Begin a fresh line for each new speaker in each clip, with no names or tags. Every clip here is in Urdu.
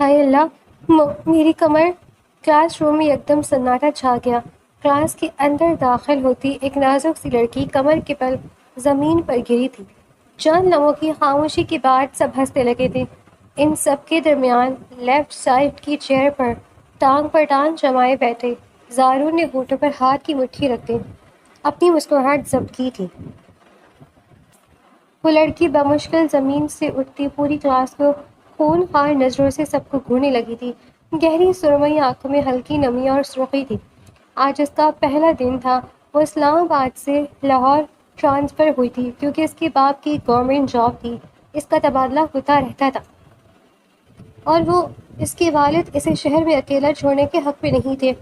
ہائے اللہ، میری کمر! کلاس روم میں ایک دم سناٹا چھا گیا۔ کلاس کے اندر داخل ہوتی ایک نازک سی لڑکی کمر کے بل زمین پر گری تھی۔ چند لمحوں کی خاموشی کے بعد سب ہنسنے لگے تھے۔ ان سب کے درمیان لیفٹ سائڈ کی چیئر پر ٹانگ جمائے بیٹھے زارون نے ہونٹوں پر ہاتھ کی مٹھی رکھتے اپنی مسکراہٹ ضبط کی تھی۔ وہ لڑکی بمشکل زمین سے اٹھتی پوری کلاس کو خونخوار نظروں سے سب کو گھورنے لگی تھی۔ گہری سرمئی آنکھوں میں ہلکی نمی اور سرخی تھی۔ آج اس کا پہلا دن تھا۔ وہ اسلام آباد سے لاہور ٹرانسفر ہوئی تھی کیونکہ اس کے باپ کی گورنمنٹ جاب تھی۔ اس کا تبادلہ ہوتا رہتا تھا اور اس کے والد اسے شہر میں اکیلا چھوڑنے کے حق میں نہیں تھے۔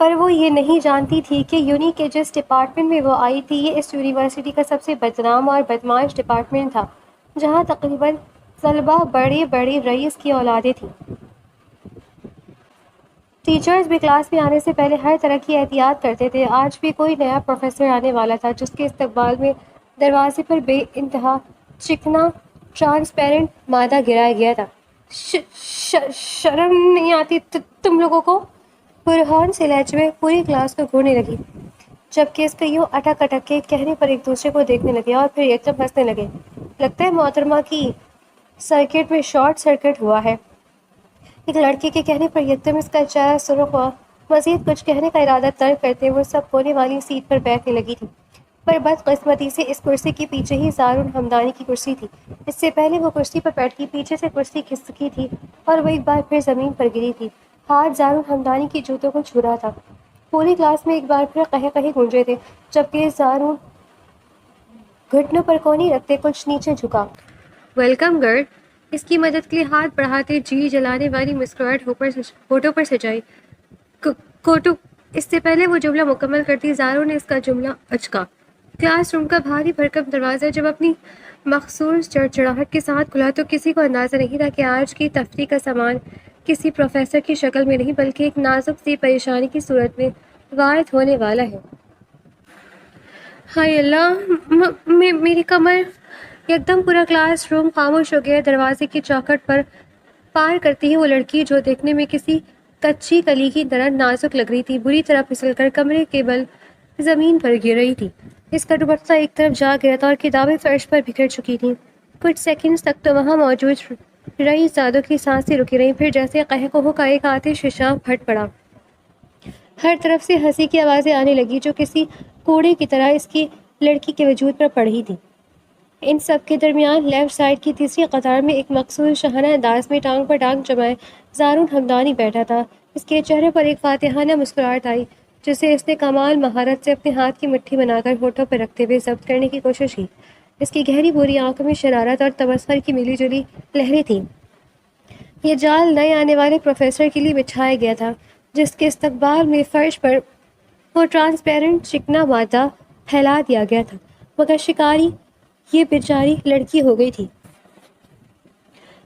پر وہ یہ نہیں جانتی تھی کہ یونی کے جس ڈپارٹمنٹ میں وہ آئی تھی یہ اس یونیورسٹی کا سب سے بدنام اور بدمعاش ڈپارٹمنٹ تھا، جہاں تقریباً طلباء بڑے بڑے رئیس کی اولادیں تھیں۔ ٹیچرز بھی کلاس میں آنے سے پہلے ہر طرح کی احتیاط کرتے تھے۔ آج بھی کوئی نیا پروفیسر آنے والا تھا جس کے استقبال میں دروازے پر بے انتہا چکنا ٹرانسپیرنٹ مادہ گرایا گیا تھا۔ شرم نہیں آتی تم لوگوں کو؟ برہان سے لہجے میں پوری کلاس کو گھورنے لگی، جبکہ اس کا یوں اٹک اٹک کے کہنے پر ایک دوسرے کو دیکھنے لگے اور پھر یکدم ہنسنے لگے۔ لگتا ہے محترمہ کی سرکٹ میں شارٹ سرکٹ ہوا ہے۔ ایک لڑکے کے کہنے پر یکدم اس کا چہرہ سرخ ہوا۔ مزید کچھ کہنے کا ارادہ ترک کرتے وہ سب کونے والی سیٹ پر بیٹھنے لگی تھی، پر بدقسمتی سے اس کرسی کے پیچھے ہی زارون ہمدانی کی کرسی تھی۔ اس سے پہلے وہ کرسی پر بیٹھی پیچھے سے کرسی کھسکی تھی اور وہ ایک بار پھر زمین پر گری تھی۔ ہاتھ زارون ہمدانی کی جوتوں کو چھو رہا تھا۔ پوری کلاس میں ایک بار پھر قہقہے گونجے تھے، جبکہ زارون گھٹنوں پر کونی رکھتے کچھ نیچے جھکا۔ Welcome girl! اس کی مدد کے لیے ہاتھ بڑھاتے جی جلانے والی مسکراہٹ ہونٹوں پر سجائی۔ کوٹو! اس سے پہلے وہ جملہ مکمل کرتی زارون نے اس کا جملہ اچکا۔ کلاس روم کا بھاری بھرکم دروازہ جب اپنی مخصوص چڑچڑاہٹ کے ساتھ کھلا تو کسی کو اندازہ نہیں تھا کہ آج کی تفریح کا سامان کسی پروفیسر کی شکل میں نہیں بلکہ ایک نازک سی پریشانی کی صورت میں وارد ہونے والا ہے۔ ہائے اللہ، میری کمر! یکدم پورا کلاس روم خاموش ہو گیا۔ دروازے کی چوکھٹ پر پار کرتی ہی وہ لڑکی جو دیکھنے میں کسی کچی کلی کی طرح نازک لگ رہی تھی بری طرح پھسل کر کمرے کے بل زمین پر گر رہی تھی۔ اس کا دوپٹہ ایک طرف جا گیا تھا اور کتابیں فرش پر بکھر چکی تھیں۔ کچھ سیکنڈز تک تو وہاں موجود رئیس زادوں کی سانسیں رکی رہیں، پھر جیسے قہقہوں کا ایک آتش فشاں پھٹ پڑا۔ ہر طرف سے ہنسی کی آوازیں آنے لگی جو کسی کوڑے کی طرح اس کی لڑکی کے وجود پر پڑ رہی تھی۔ ان سب کے درمیان لیفٹ سائڈ کی تیسری قطار میں ایک مخصوص شاہانہ انداز میں ٹانگ پر ٹانگ جمائے زارون ہمدانی بیٹھا تھا۔ اس کے چہرے پر ایک فاتحانہ مسکراہٹ آئی جسے اس نے کمال مہارت سے اپنے ہاتھ کی مٹھی بنا کر ہونٹوں پر رکھتے ہوئے ضبط کرنے کی کوشش کی۔ اس کی گہری بھوری آنکھوں میں شرارت اور تمسخر کی ملی جلی لہریں تھیں۔ یہ جال نئے آنے والے پروفیسر کے لیے بچھایا گیا تھا جس کے استقبال میں فرش پر وہ ٹرانسپیرنٹ چکنا مادہ پھیلا دیا گیا تھا، مگر شکاری یہ بیچاری لڑکی ہو گئی تھی۔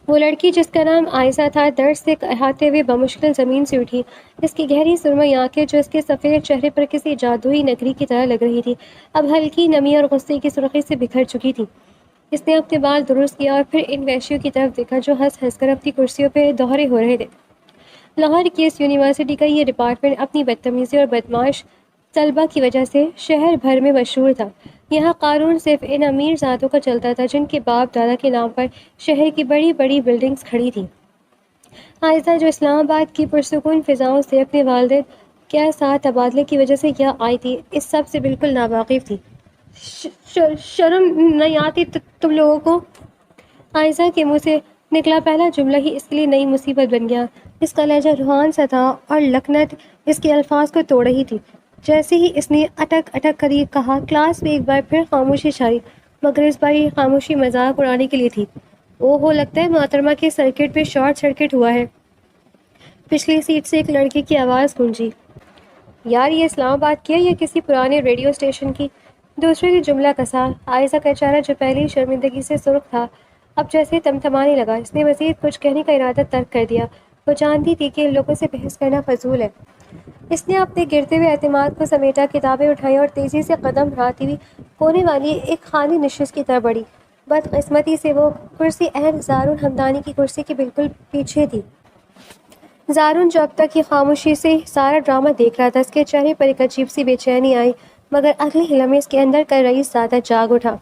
وہ لڑکی جس کا نام عائشہ تھا درد سے احاطے ہوئے بمشکل زمین سے اٹھی۔ اس کی گہری سرمئی آنکھیں جو اس کے سفید چہرے پر کسی جادوئی نگری کی طرح لگ رہی تھی اب ہلکی نمی اور غصے کی سرخی سے بکھر چکی تھی۔ اس نے اپنے بال درست کیا اور پھر ان وحشیوں کی طرف دیکھا جو ہنس ہنس کر اپنی کرسیوں پہ دوہرے ہو رہے تھے۔ لاہور کی اس یونیورسٹی کا یہ ڈپارٹمنٹ اپنی بدتمیزی اور بدمعاش طلباء کی وجہ سے شہر بھر میں مشہور تھا۔ یہاں قانون صرف ان امیر ذاتوں کا چلتا تھا جن کے باپ دادا کے نام پر شہر کی بڑی بڑی بلڈنگز کھڑی تھیں۔ عائشہ جو اسلام آباد کی پرسکون فضاؤں سے اپنے والدین کے ساتھ تبادلے کی وجہ سے یہاں آئی تھی، اس سب سے بالکل ناواقف تھی۔ شرم نہیں آتی تم لوگوں کو؟ عائشہ کے منہ سے نکلا پہلا جملہ ہی اس کے لیے نئی مصیبت بن گیا۔ اس کا لہجہ روحان سا تھا اور لکنت اس کے الفاظ کو توڑ رہی تھی۔ جیسے ہی اس نے اٹک اٹک کر یہ کہا کلاس میں ایک بار پھر خاموشی چھائی، مگر اس بار یہ خاموشی مذاق اڑانے کے لیے تھی۔ اوہو، لگتا ہے محترمہ کے سرکٹ پہ شارٹ سرکٹ ہوا ہے۔ پچھلی سیٹ سے ایک لڑکے کی آواز گونجی۔ یار یہ اسلام آباد کی ہے یا کسی پرانے ریڈیو اسٹیشن کی؟ دوسرے نے جملہ کسا۔ عائشہ کا چہرہ جو پہلے شرمندگی سے سرخ تھا اب جیسے تمتمانے لگا۔ اس نے مزید کچھ کہنے کا ارادہ ترک کر دیا۔ وہ جانتی تھی کہ ان لوگوں سے بحث کرنا فضول ہے۔ اس نے اپنے گرتے ہوئے اعتماد کو سمیٹا، کتابیں اٹھائیں اور تیزی سے قدم بڑھاتی ہوئی کونے والی ایک خالی نشست کی طرف بڑھی۔ بدقسمتی سے وہ کرسی اہم زارون ہمدانی کی کرسی کے بالکل پیچھے تھی۔ زارون جو اب تک یہ خاموشی سے سارا ڈرامہ دیکھ رہا تھا، اس کے چہرے پر ایک عجیب سی بے چینی آئی، مگر اگلے ہی لمحے اس کے اندر کا رئیس زیادہ جاگ اٹھا۔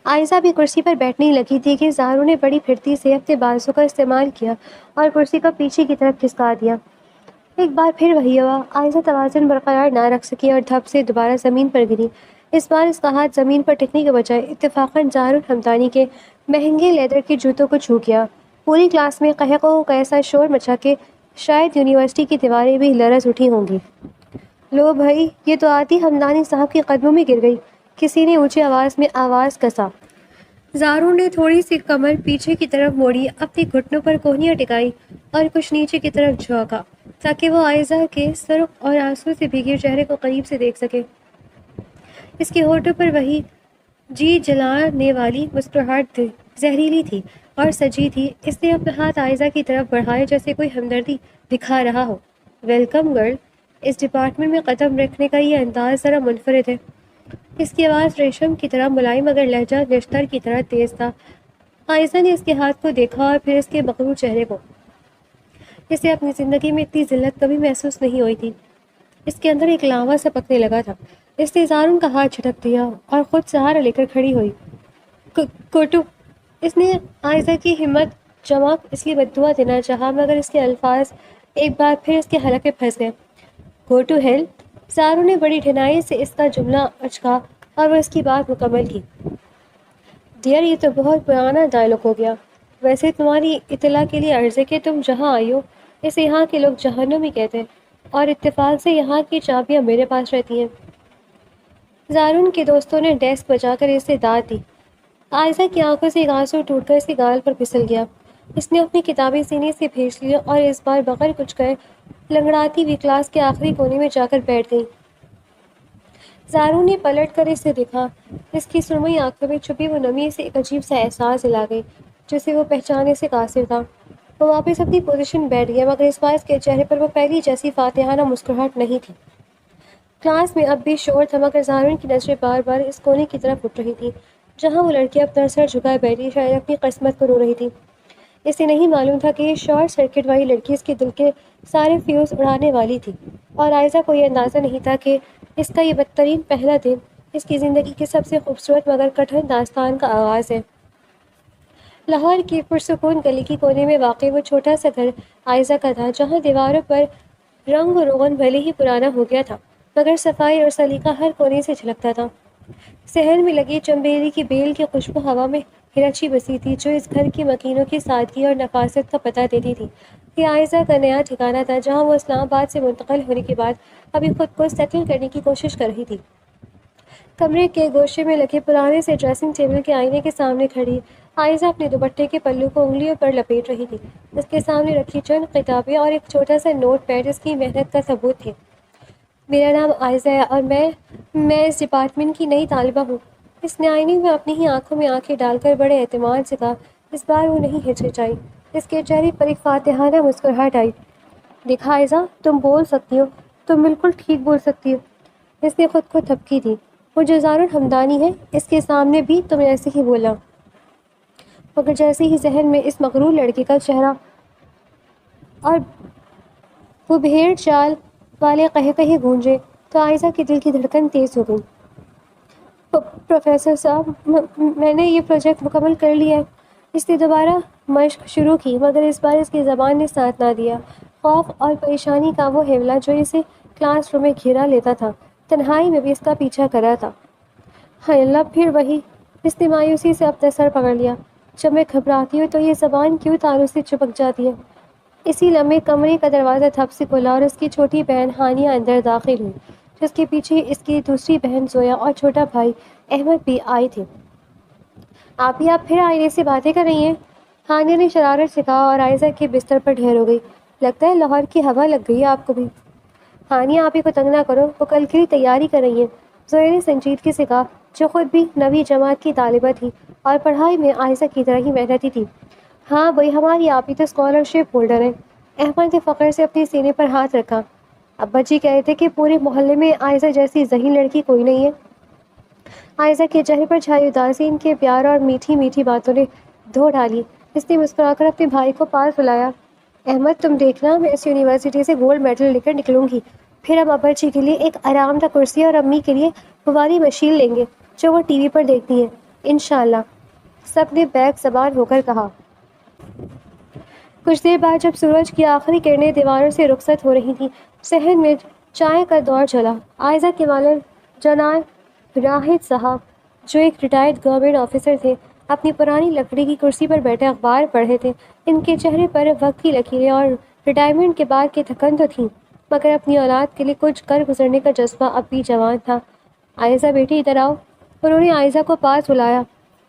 عائزہ بھی کرسی پر بیٹھنے ہی لگی تھی کہ زارون نے بڑی پھرتی سے اپنے بازو کا استعمال کیا اور کرسی کو پیچھے کی طرف کھسکا دیا۔ ایک بار پھر وہی ہوا، عائزہ توازن برقرار نہ رکھ سکی اور دھپ سے دوبارہ زمین پر گری۔ اس بار اس کا ہاتھ زمین پر ٹکنے کے بجائے اتفاقاً زارون ہمدانی کے مہنگے لیدر کے جوتوں کو چھو گیا۔ پوری کلاس میں قہقہ کا ایسا شور مچا کہ شاید یونیورسٹی کی دیواریں بھی لرز اٹھی ہوں گی۔ لو بھائی، یہ تو آتی ہمدانی صاحب کے قدموں میں گر گئی، کسی نے اونچی آواز میں آواز کسا۔ زارون نے تھوڑی سی کمر پیچھے کی طرف موڑی، اپنے گھٹنوں پر کوہنیاں ٹکائی اور کچھ نیچے کی طرف جھانکا تاکہ وہ عائزہ کے سرخ اور آنسو سے بھیگے چہرے کو قریب سے دیکھ سکے۔ اس کے ہونٹوں پر وہی جی جلانے والی مسکراہٹ تھی، زہریلی تھی اور سجی تھی۔ اس نے اپنا ہاتھ عائزہ کی طرف بڑھائے جیسے کوئی ہمدردی دکھا رہا ہو۔ ویلکم گرل، اس ڈپارٹمنٹ میں قدم رکھنے کا یہ انداز ذرا منفرد ہے۔ اس کی آواز ریشم کی طرح ملائم مگر لہجہ نشتر کی طرح تیز تھا۔ عائزہ نے اس کے ہاتھ کو دیکھا اور پھر اس کے مغرور چہرے کو۔ اسے اپنی زندگی میں اتنی ذلت کبھی محسوس نہیں ہوئی تھی۔ اس کے اندر ایک لاوا سا پکنے لگا تھا۔ اس نے زارون کا ہاتھ جھٹک دیا اور خود سہارا لے کر کھڑی ہوئی۔ کوٹو، اس نے عائزہ کی ہمت جمع اس لیے بد دعا دینا چاہا مگر اس کے الفاظ ایک بار پھر اس کے حلق میں پھنس گئے۔ گو ٹو ہیل، زارون نے بڑی ڈھنائی سے اس کا جملہ اچکا اور وہ اس کی بات مکمل کی۔ ڈیئر، یہ تو بہت پرانا ڈائلاگ ہو گیا۔ ویسے تمہاری اطلاع کے لیے عرض ہے کہ تم جہاں آئی ہو اسے یہاں کے لوگ جہنم ہی کہتے ہیں، اور اتفاق سے یہاں کی چابیاں میرے پاس رہتی ہیں۔ زارون کے دوستوں نے ڈیسک بجا کر اسے داد دی۔ عائزہ کی آنکھوں سے ایک آنسو ٹوٹ کر اس کے گال پر پھسل گیا۔ اس نے اپنی کتابیں سینے سے بھیج لی اور اس بار بغیر کچھ کہے لنگڑاتی ہوئی کلاس کے آخری کونے میں جا کر بیٹھ گئی۔ زارون نے پلٹ کر اسے دیکھا۔ اس کی سرمئی آنکھوں میں چھپی وہ نمی سے ایک عجیب سا احساس دلا گئی جسے وہ پہچانے سے قاصر تھا۔ وہ واپس اپنی پوزیشن بیٹھ گیا مگر اس بار اس کے چہرے پر وہ پہلی جیسی فاتحانہ مسکراہٹ نہیں تھی۔ کلاس میں اب بھی شور تھا مگر زارون کی نظریں بار بار اس کونے کی طرف اٹھ رہی تھی جہاں وہ لڑکی اپنا سر جھکائے بیٹھی شاید اپنی قسمت کو رو رہی تھی۔ اسے نہیں معلوم تھا کہ یہ شارٹ سرکٹ والی لڑکی اس کے دل کے سارے فیوز اڑانے والی تھی، اور عائزہ کو یہ اندازہ نہیں تھا کہ اس کا یہ بدترین پہلا دن اس کی زندگی کی سب سے خوبصورت مگر کٹھن داستان کا آغاز ہے۔ لاہور کی پرسکون گلی کی کونے میں واقع وہ چھوٹا سا گھر عائزہ کا تھا جہاں دیواروں پر رنگ و روغن بھلے ہی پرانا ہو گیا تھا مگر صفائی اور سلیقہ ہر کونے سے جھلکتا تھا۔ صحن میں لگی چنبیلی کی بیل کی خوشبو ہوا میں ہلچی بسی تھی جو اس گھر کی مکینوں کی سادگی اور نفاست کا پتہ دیتی تھی۔ یہ عائزہ کا نیا ٹھکانہ تھا جہاں وہ اسلام آباد سے منتقل ہونے کے بعد ابھی خود کو سیٹل کرنے کی کوشش کر رہی تھی۔ کمرے کے گوشے میں لگے پرانے سے ڈریسنگ ٹیبل کے آئینے کے سامنے کھڑی عائزہ اپنے دوپٹے کے پلو کو انگلیوں پر لپیٹ رہی تھی۔ اس کے سامنے رکھی چند کتابیں اور ایک چھوٹا سا نوٹ پیڈ اس کی محنت کا ثبوت تھے۔ میرا نام عائزہ ہے اور میں اس ڈپارٹمنٹ کی نئی طالبہ ہوں۔ اس نے آئینے میں اپنی ہی آنکھوں میں آنکھیں ڈال کر بڑے اعتماد سے کہا۔ اس بار وہ نہیں ہچکچائی، اس کے چہرے پر ایک فاتحانہ مسکراہٹ آئی۔ دیکھا عائزہ، تم بول سکتی ہو، تم بالکل ٹھیک بول سکتی ہو۔ اس نے خود کو تھپکی دی۔ وہ جو زارون ہمدانی ہے اس کے سامنے بھی تم ایسے ہی بولا۔ مگر جیسے ہی ذہن میں اس مغرور لڑکے کا چہرہ اور وہ بھیڑ چال والے قہقہے گونجے تو عائزہ کے دل کی دھڑکن تیز ہو گئی۔ پروفیسر صاحب، میں نے یہ پروجیکٹ مکمل کر لیا ہے۔ اس نے دوبارہ مشق شروع کی مگر اس بار اس کی زبان نے ساتھ نہ دیا۔ خوف اور پریشانی کا وہ حیولہ جو اسے کلاس روم میں گھیرا لیتا تھا تنہائی میں بھی اس کا پیچھا کر رہا تھا۔ ہائے اللہ، پھر وہی! اس نے مایوسی سے اپنا سر پکڑ لیا۔ جب میں گھبراتی ہوں تو یہ زبان کیوں تاروں سے چپک جاتی ہے۔ اسی لمحے کمرے کا دروازہ دھپ سے کھلا اور اس کی چھوٹی بہن ہانیہ اندر داخل ہوئی، جس کے پیچھے اس کی دوسری بہن زویا اور چھوٹا بھائی احمد بھی آئے تھے۔ آپ پھر آئینے سے باتیں کر رہی ہیں؟ ہانیہ نے شرارت سے کہا اور عائزہ کے بستر پر ڈھیر ہو گئی۔ لگتا ہے لاہور کی ہوا لگ گئی ہے آپ کو بھی۔ ہانیہ، آپ ہی کو تنگ نہ کرو، وہ کل کے لیے تیاری کر رہی ہیں، زویا نے سنجیدگی سے کہا، جو خود بھی 9ویں جماعت کی طالبہ تھی اور پڑھائی میں عائزہ کی طرح ہی محنتی تھی۔ ہاں بھائی، ہماری آپ ہی تو اسکالرشپ ہولڈر ہیں۔ احمد نے فخر سے اپنے سینے پر ہاتھ رکھا۔ ابا جی کہے تھے کہ پورے محلے میں عائزہ جیسی ذہین لڑکی کوئی نہیں ہے۔ عائزہ کے چہرے پر چھائی اداسی ان کے پیار اور میٹھی میٹھی باتوں نے دھو ڈالی۔ اس نے مسکرا کر اپنے بھائی کو پاس بلایا۔ احمد تم دیکھنا، میں اس یونیورسٹی سے گولڈ میڈل لے کر نکلوں گی، پھر ہم ابا جی کے لیے ایک آرام دہ کرسی اور امی کے لیے وہ والی مشین لیں گے جو وہ ٹی وی پر دیکھتی ہیں، انشاءاللہ، سب نے بیک زبان ہو کر کہا۔ کچھ دیر بعد جب سورج کی آخری کرنیں دیواروں سے رخصت ہو رہی تھیں، صحن میں چائے کا دور چلا۔ عائزہ کے والد جناب راحت صاحب، جو ایک ریٹائرڈ گورنمنٹ آفیسر تھے، اپنی پرانی لکڑی کی کرسی پر بیٹھے اخبار پڑھ رہے تھے۔ ان کے چہرے پر وقت کی لکیریں اور ریٹائرمنٹ کے بعد کی تھکن تو تھیں، مگر اپنی اولاد کے لیے کچھ کر گزرنے کا جذبہ اب بھی جوان تھا۔ عائزہ بیٹی ادھر آؤ۔ انہوں نے عائزہ کو پاس بلایا۔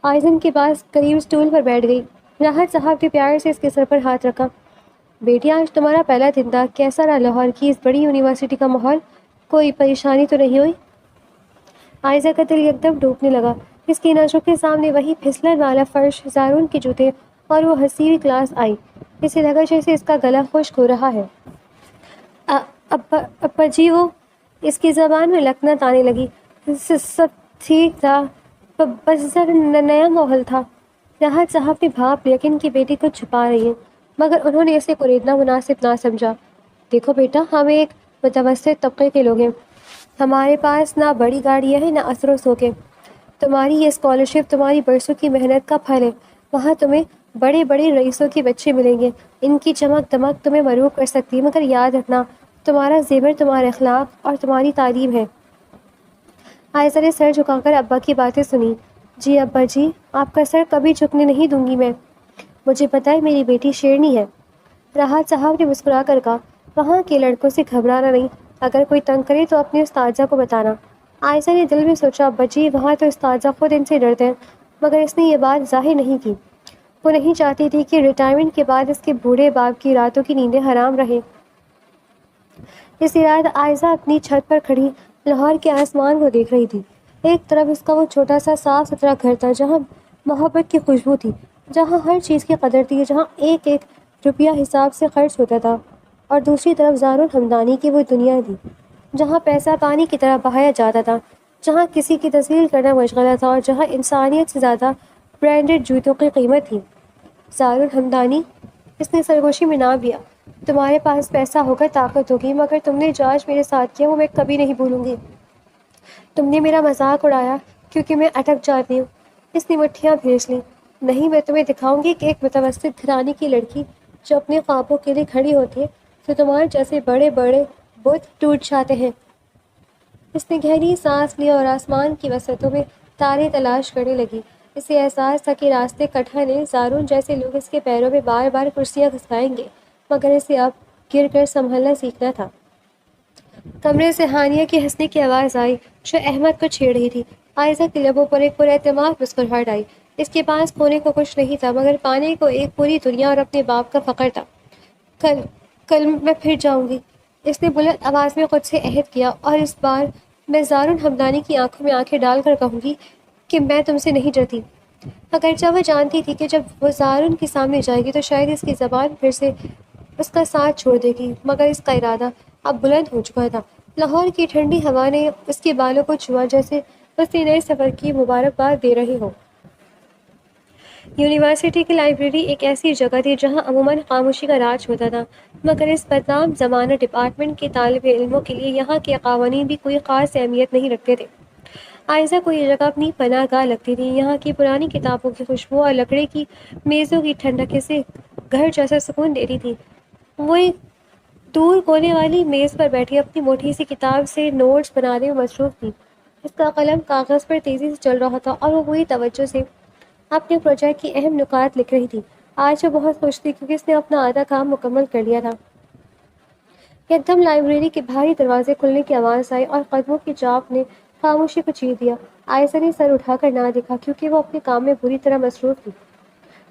عائزہ ان کے پاس قریب اسٹول پر بیٹھ گئی۔ راحت صاحب نے پیار سے اس کے سر پر ہاتھ رکھا۔ بیٹی آج تمہارا پہلا دن تھا، کیسا رہا لاہور کی اس بڑی یونیورسٹی کا ماحول؟ کوئی پریشانی تو نہیں ہوئی؟ عائزہ کا دل یکدم ڈوبنے لگا۔ اس کی نظروں کے سامنے وہی پھسلن والا فرش، زارون کے جوتے اور وہ ہنسی ہوئی کلاس آئی۔ اسے لگا جیسے اس کا گلا خشک ہو رہا ہے۔ ابا جی، وہ اس کی زبان میں لکنت آنے لگی۔ سب ٹھیک تھا، بس ذرا نیا ماحول تھا۔ راحت صاحب نے بھاپ لیا کہ ان کی بیٹی کچھ چھپا رہی ہے، مگر انہوں نے اسے کوریدنا مناسب نہ سمجھا۔ دیکھو بیٹا، ہم ایک متوسط طبقے کے لوگ ہیں، ہمارے پاس نہ بڑی گاڑیاں ہیں نہ اثر و سوکیں۔ تمہاری یہ اسکالرشپ تمہاری برسوں کی محنت کا پھل ہے، وہاں تمہیں بڑے بڑے رئیسوں کے بچے ملیں گے، ان کی چمک دمک تمہیں مروب کر سکتی ہے، مگر یاد رکھنا تمہارا زیور تمہارے اخلاق اور تمہاری تعلیم ہے۔ عائزہ نے سر جھکا کر ابا کی باتیں سنی۔ جی ابا جی، آپ کا سر کبھی جھکنے نہیں دوں گی میں، مجھے پتہ ہے میری بیٹی شیرنی ہے۔ راحت صاحب نے مسکرا کر کہا، وہاں کے لڑکوں سے گھبرانا نہیں، اگر کوئی تنگ کرے تو اپنے استاذہ کو بتانا۔ عائزہ نے دل میں سوچا، ابا جی وہاں تو استاذہ خود ان سے ڈرتے ہیں، مگر اس نے یہ بات ظاہر نہیں کی۔ وہ نہیں چاہتی تھی کہ ریٹائرمنٹ کے بعد اس کے بوڑھے باپ کی راتوں کی نیندیں حرام رہیں۔ اس رات عائزہ اپنی چھت پر کھڑی لاہور کے آسمان کو دیکھ رہی تھی۔ ایک طرف اس کا وہ چھوٹا سا صاف ستھرا گھر تھا جہاں محبت کی خوشبو تھی، جہاں ہر چیز کی قدر تھی، جہاں ایک ایک روپیہ حساب سے خرچ ہوتا تھا، اور دوسری طرف زارون ہمدانی کی وہ دنیا تھی جہاں پیسہ پانی کی طرح بہایا جاتا تھا، جہاں کسی کی تذلیل کرنا مشغلہ تھا، اور جہاں انسانیت سے زیادہ برانڈڈ جوتوں کی قیمت تھی۔ زارون ہمدانی، اس نے سرگوشی میں نام لیا، تمہارے پاس پیسہ ہوگا، طاقت ہوگی، مگر تم نے جو آج میرے ساتھ کیا وہ میں کبھی نہیں بھولوں گی۔ تم نے میرا مذاق اڑایا کیونکہ میں اٹک جاتی ہوں۔ اس نے مٹھیاں بھیج لیں۔ نہیں، میں تمہیں دکھاؤں گی کہ ایک متوسط گھرانے کی لڑکی جو اپنے خوابوں کے لیے کھڑی ہوتی ہے تو تمہارے جیسے بڑے بڑے بت ٹوٹ جاتے ہیں۔ اس نے گہری سانس لی اور آسمان کی وسعتوں میں تارے تلاش کرنے لگی۔ اسے احساس تھا کہ راستے کٹھن ہیں، زارون جیسے لوگ اس کے پیروں میں بار بار کرسیاں گھسائیں گے، مگر اسے اب گر کر سنبھلنا سیکھنا تھا۔ کمرے سے ہانیہ کی ہنسنے کی آواز آئی جو احمد کو چھیڑ رہی تھی۔ عائزہ کے لبوں پر ایک پراعتماد مسکراہٹ آئی۔ اس کے پاس کھونے کو کچھ نہیں تھا، مگر پانے کو ایک پوری دنیا اور اپنے باپ کا فخر تھا۔ کل میں پھر جاؤں گی، اس نے بلند آواز میں خود سے عہد کیا، اور اس بار میں زارون ہمدانی کی آنکھوں میں آنکھیں ڈال کر کہوں گی کہ میں تم سے نہیں ڈرتی۔ اگرچہ وہ جانتی تھی کہ جب وہ زارون کے سامنے جائے گی تو شاید اس کی زبان پھر سے اس کا ساتھ چھوڑ دے گی، مگر اس کا ارادہ اب بلند ہو چکا تھا۔ لاہور کی ٹھنڈی ہوا نے اس کے بالوں کو چھوا جیسے اس نے نئے سفر کی مبارکباد دے رہی ہو۔ یونیورسٹی کی لائبریری ایک ایسی جگہ تھی جہاں عموماً خاموشی کا راج ہوتا تھا، مگر اس بدنام زمانہ ڈپارٹمنٹ کے طالب علموں کے لیے یہاں کے قوانین بھی کوئی خاص اہمیت نہیں رکھتے تھے۔ عائزہ کو یہ جگہ اپنی پناہ گاہ لگتی تھی۔ یہاں کی پرانی کتابوں کی خوشبو اور لکڑی کی میزوں کی ٹھنڈک اسے گھر جیسا سکون دیتی تھی۔ وہ ایک دور کونے والی میز پر بیٹھی اپنی موٹی سی کتاب سے نوٹس بنانے میں مصروف تھی۔ اس کا قلم کاغذ پر تیزی سے چل رہا تھا اور وہ پوری توجہ سے اپنے پروجیکٹ کی اہم نکات لکھ رہی تھی۔ آج وہ بہت خوش تھی کیونکہ اس نے اپنا آدھا کام مکمل کر لیا تھا۔ یکدم لائبریری کے بھاری دروازے کھلنے کی آواز آئی اور قدموں کی چاپ نے خاموشی کو چیر دیا۔ عائزہ نے سر اٹھا کر نہ دیکھا کیونکہ وہ اپنے کام میں بری طرح مصروف تھی،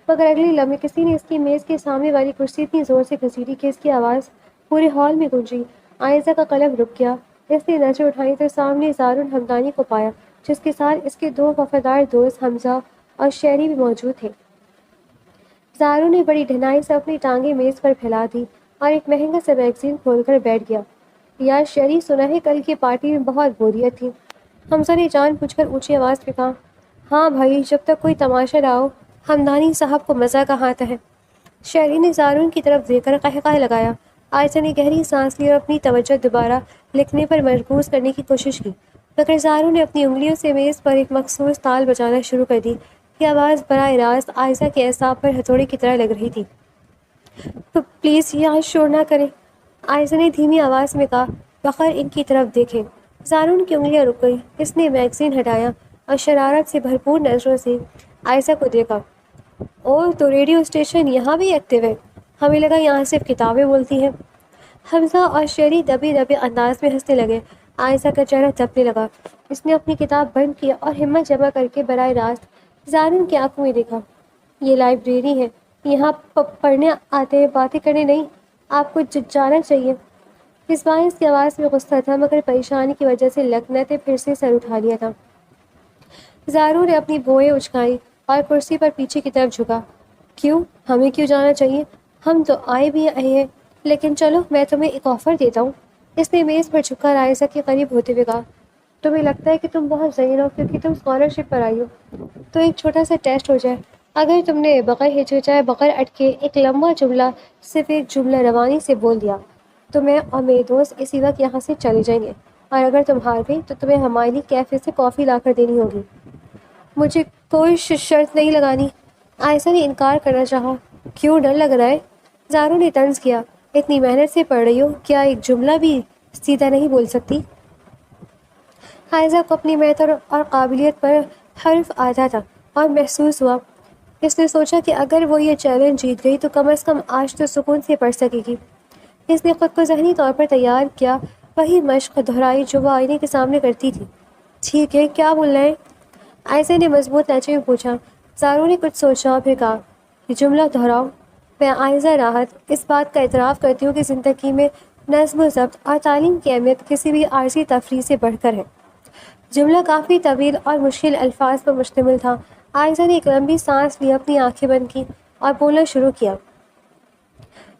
مگر اگلے لمحے کسی نے اس کی میز کے سامنے والی کرسی اتنی زور سے گھسیٹی کہ اس کی آواز پورے ہال میں گونجی۔ عائزہ کا قلم رک گیا۔ اس نے نظر اٹھائی تو سامنے زارون ہمدانی کو پایا، جس کے ساتھ اس کے دو وفادار دوست حمزہ اور شیری بھی موجود تھے۔ زارون نے بڑی ڈھنائی سے اپنی ٹانگیں میز پر پھیلا دی اور ایک مہنگا سا میگزین کھول کر بیٹھ گیا۔ یار شیری، سنا ہے کل کی پارٹی میں بہت بوریت تھی۔ حمزہ نے جان بوجھ کر اونچی آواز میں کہا۔ ہاں بھائی، جب تک کوئی تماشا نہ ہو ہمدانی صاحب کو مزہ کہاں آتا ہے۔ شہری نے زارون کی طرف دیکھ کر قہقہ لگایا۔ عائشہ نے گہری سانس لی اور اپنی توجہ دوبارہ لکھنے پر مرکوز کرنے کی کوشش کی، مگر زارون نے اپنی انگلیوں سے میز پر ایک مخصوص تال بجانا شروع کر دی۔ یہ آواز براہ راست عائشہ کے اعصاب پر ہتھوڑے کی طرح لگ رہی تھی۔ پلیز یہاں شور نہ کریں، عائشہ نے دھیمی آواز میں کہا، بغیر ان کی طرف دیکھے۔ زارون کی انگلیاں رک گئیں۔ اس نے میگزین ہٹایا اور شرارت سے بھرپور نظروں سے عائشہ کو دیکھا۔ اوہ، تو ریڈیو اسٹیشن یہاں بھی ایکٹیو ہے؟ ہمیں لگا یہاں صرف کتابیں بولتی ہیں۔ حمزہ اور شہری دبے دبے انداز میں ہنسنے لگے۔ عائشہ کا چہرہ تپنے لگا۔ اس نے اپنی کتاب بند کی اور ہمت جمع کر کے براہ راست زارون کی آنکھوں میں دیکھا۔ یہ لائبریری ہے، یہاں پڑھنے آتے ہیں، باتیں کرنے نہیں۔ آپ کو جانا چاہیے۔ اس بار اس کی آواز میں غصہ تھا، مگر پریشانی کی وجہ سے لگنا تھے پھر سے سر اٹھا لیا تھا۔ زارون نے اپنی بھوئیں اچکائیں اور کرسی پر پیچھے کی طرف جھکا۔ کیوں؟ ہمیں کیوں جانا چاہیے؟ ہم تو آئے بھی آئے ہیں، لیکن چلو میں تمہیں ایک آفر دیتا ہوں۔ اس نے میز پر جھک کر عائشہ کے قریب ہوتے ہوئے کہا۔ تمہیں لگتا ہے کہ تم بہت ذہین ہو کیونکہ تم اسکالرشپ پر آئی ہو، تو ایک چھوٹا سا ٹیسٹ ہو جائے۔ اگر تم نے بغیر ہچکچائے بغیر اٹکے ایک لمبا جملہ صرف ایک جملہ روانی سے بول دیا تو میں اور میرے دوست اسی وقت یہاں سے چلے جائیں گے، اور اگر تم ہار گئی تو تمہیں ہمارے کیفے سے کافی لا کر دینی ہوگی۔ مجھے کوئی شرط نہیں لگانی، عائشہ نے انکار کرنا چاہا۔ کیوں، ڈر لگ رہا ہے؟ زاروں نے طنز کیا۔ اتنی محنت سے پڑھ رہی ہو، کیا ایک جملہ بھی سیدھا نہیں بول سکتی؟ عائشہ کو اپنی محنت اور قابلیت پر حرف آتا تھا اور محسوس ہوا۔ اس نے سوچا کہ اگر وہ یہ چیلنج جیت گئی تو کم از کم آج تو سکون سے پڑھ سکے گی۔ اس نے خود کو ذہنی طور پر تیار کیا، وہی مشق دہرائی جو وہ آئینے کے سامنے کرتی تھی۔ ٹھیک ہے، کیا بولنا ہے؟ عائشہ نے مضبوط لہجے میں پوچھا۔ زاروں نے کچھ سوچا اور پھر کہا، یہ جملہ دہراؤ۔ میں عائشہ راحت اس بات کا اعتراف کرتی ہوں کہ زندگی میں نظم و ضبط اور تعلیم کی اہمیت کسی بھی عارضی تفریح سے بڑھ کر ہے۔ جملہ کافی طویل اور مشکل الفاظ پر مشتمل تھا۔ عائشہ نے ایک لمبی سانس لی، اپنی آنکھیں بند کی اور بولنا شروع کیا۔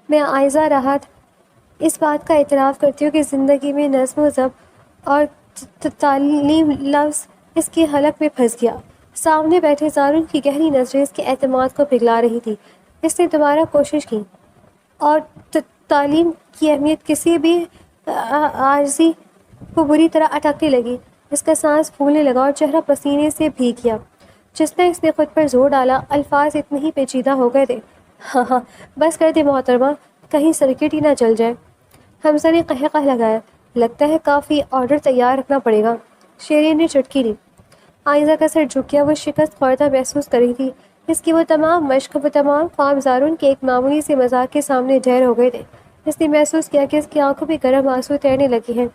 میں عائشہ راحت اس بات کا اعتراف کرتی ہوں کہ زندگی میں نظم و ضبط اور تعلیم لفظ اس کی حلق میں پھنس گیا۔ سامنے بیٹھے زارون کی گہری نظریں اس کے اعتماد کو پگھلا رہی تھی۔ اس نے دوبارہ کوشش کی، اور تعلیم کی اہمیت کسی بھی عارضی کو بری طرح اٹکنے لگی۔ اس کا سانس پھولنے لگا اور چہرہ پسینے سے بھیگ گیا۔ جس نے اس نے خود پر زور ڈالا، الفاظ اتنے ہی پیچیدہ ہو گئے تھے۔ ہاں ہاں، بس کر دے محترمہ، کہیں سرکٹ ہی نہ چل جائے۔ حمزہ نے قہقہ لگایا۔ لگتا ہے کافی آرڈر تیار رکھنا پڑے گا۔ شیرین نے چٹکی لی۔ عائشہ کا سر جھک گیا۔ وہ شکست خوردہ محسوس کر رہی تھی۔ اس کی وہ تمام مشق، وہ تمام خواب زارون کے ایک معمولی سے مذاق کے سامنے ڈھیر ہو گئے تھے۔ اس نے محسوس کیا کہ اس کی آنکھوں میں گرم آنسو تیرنے لگے ہیں۔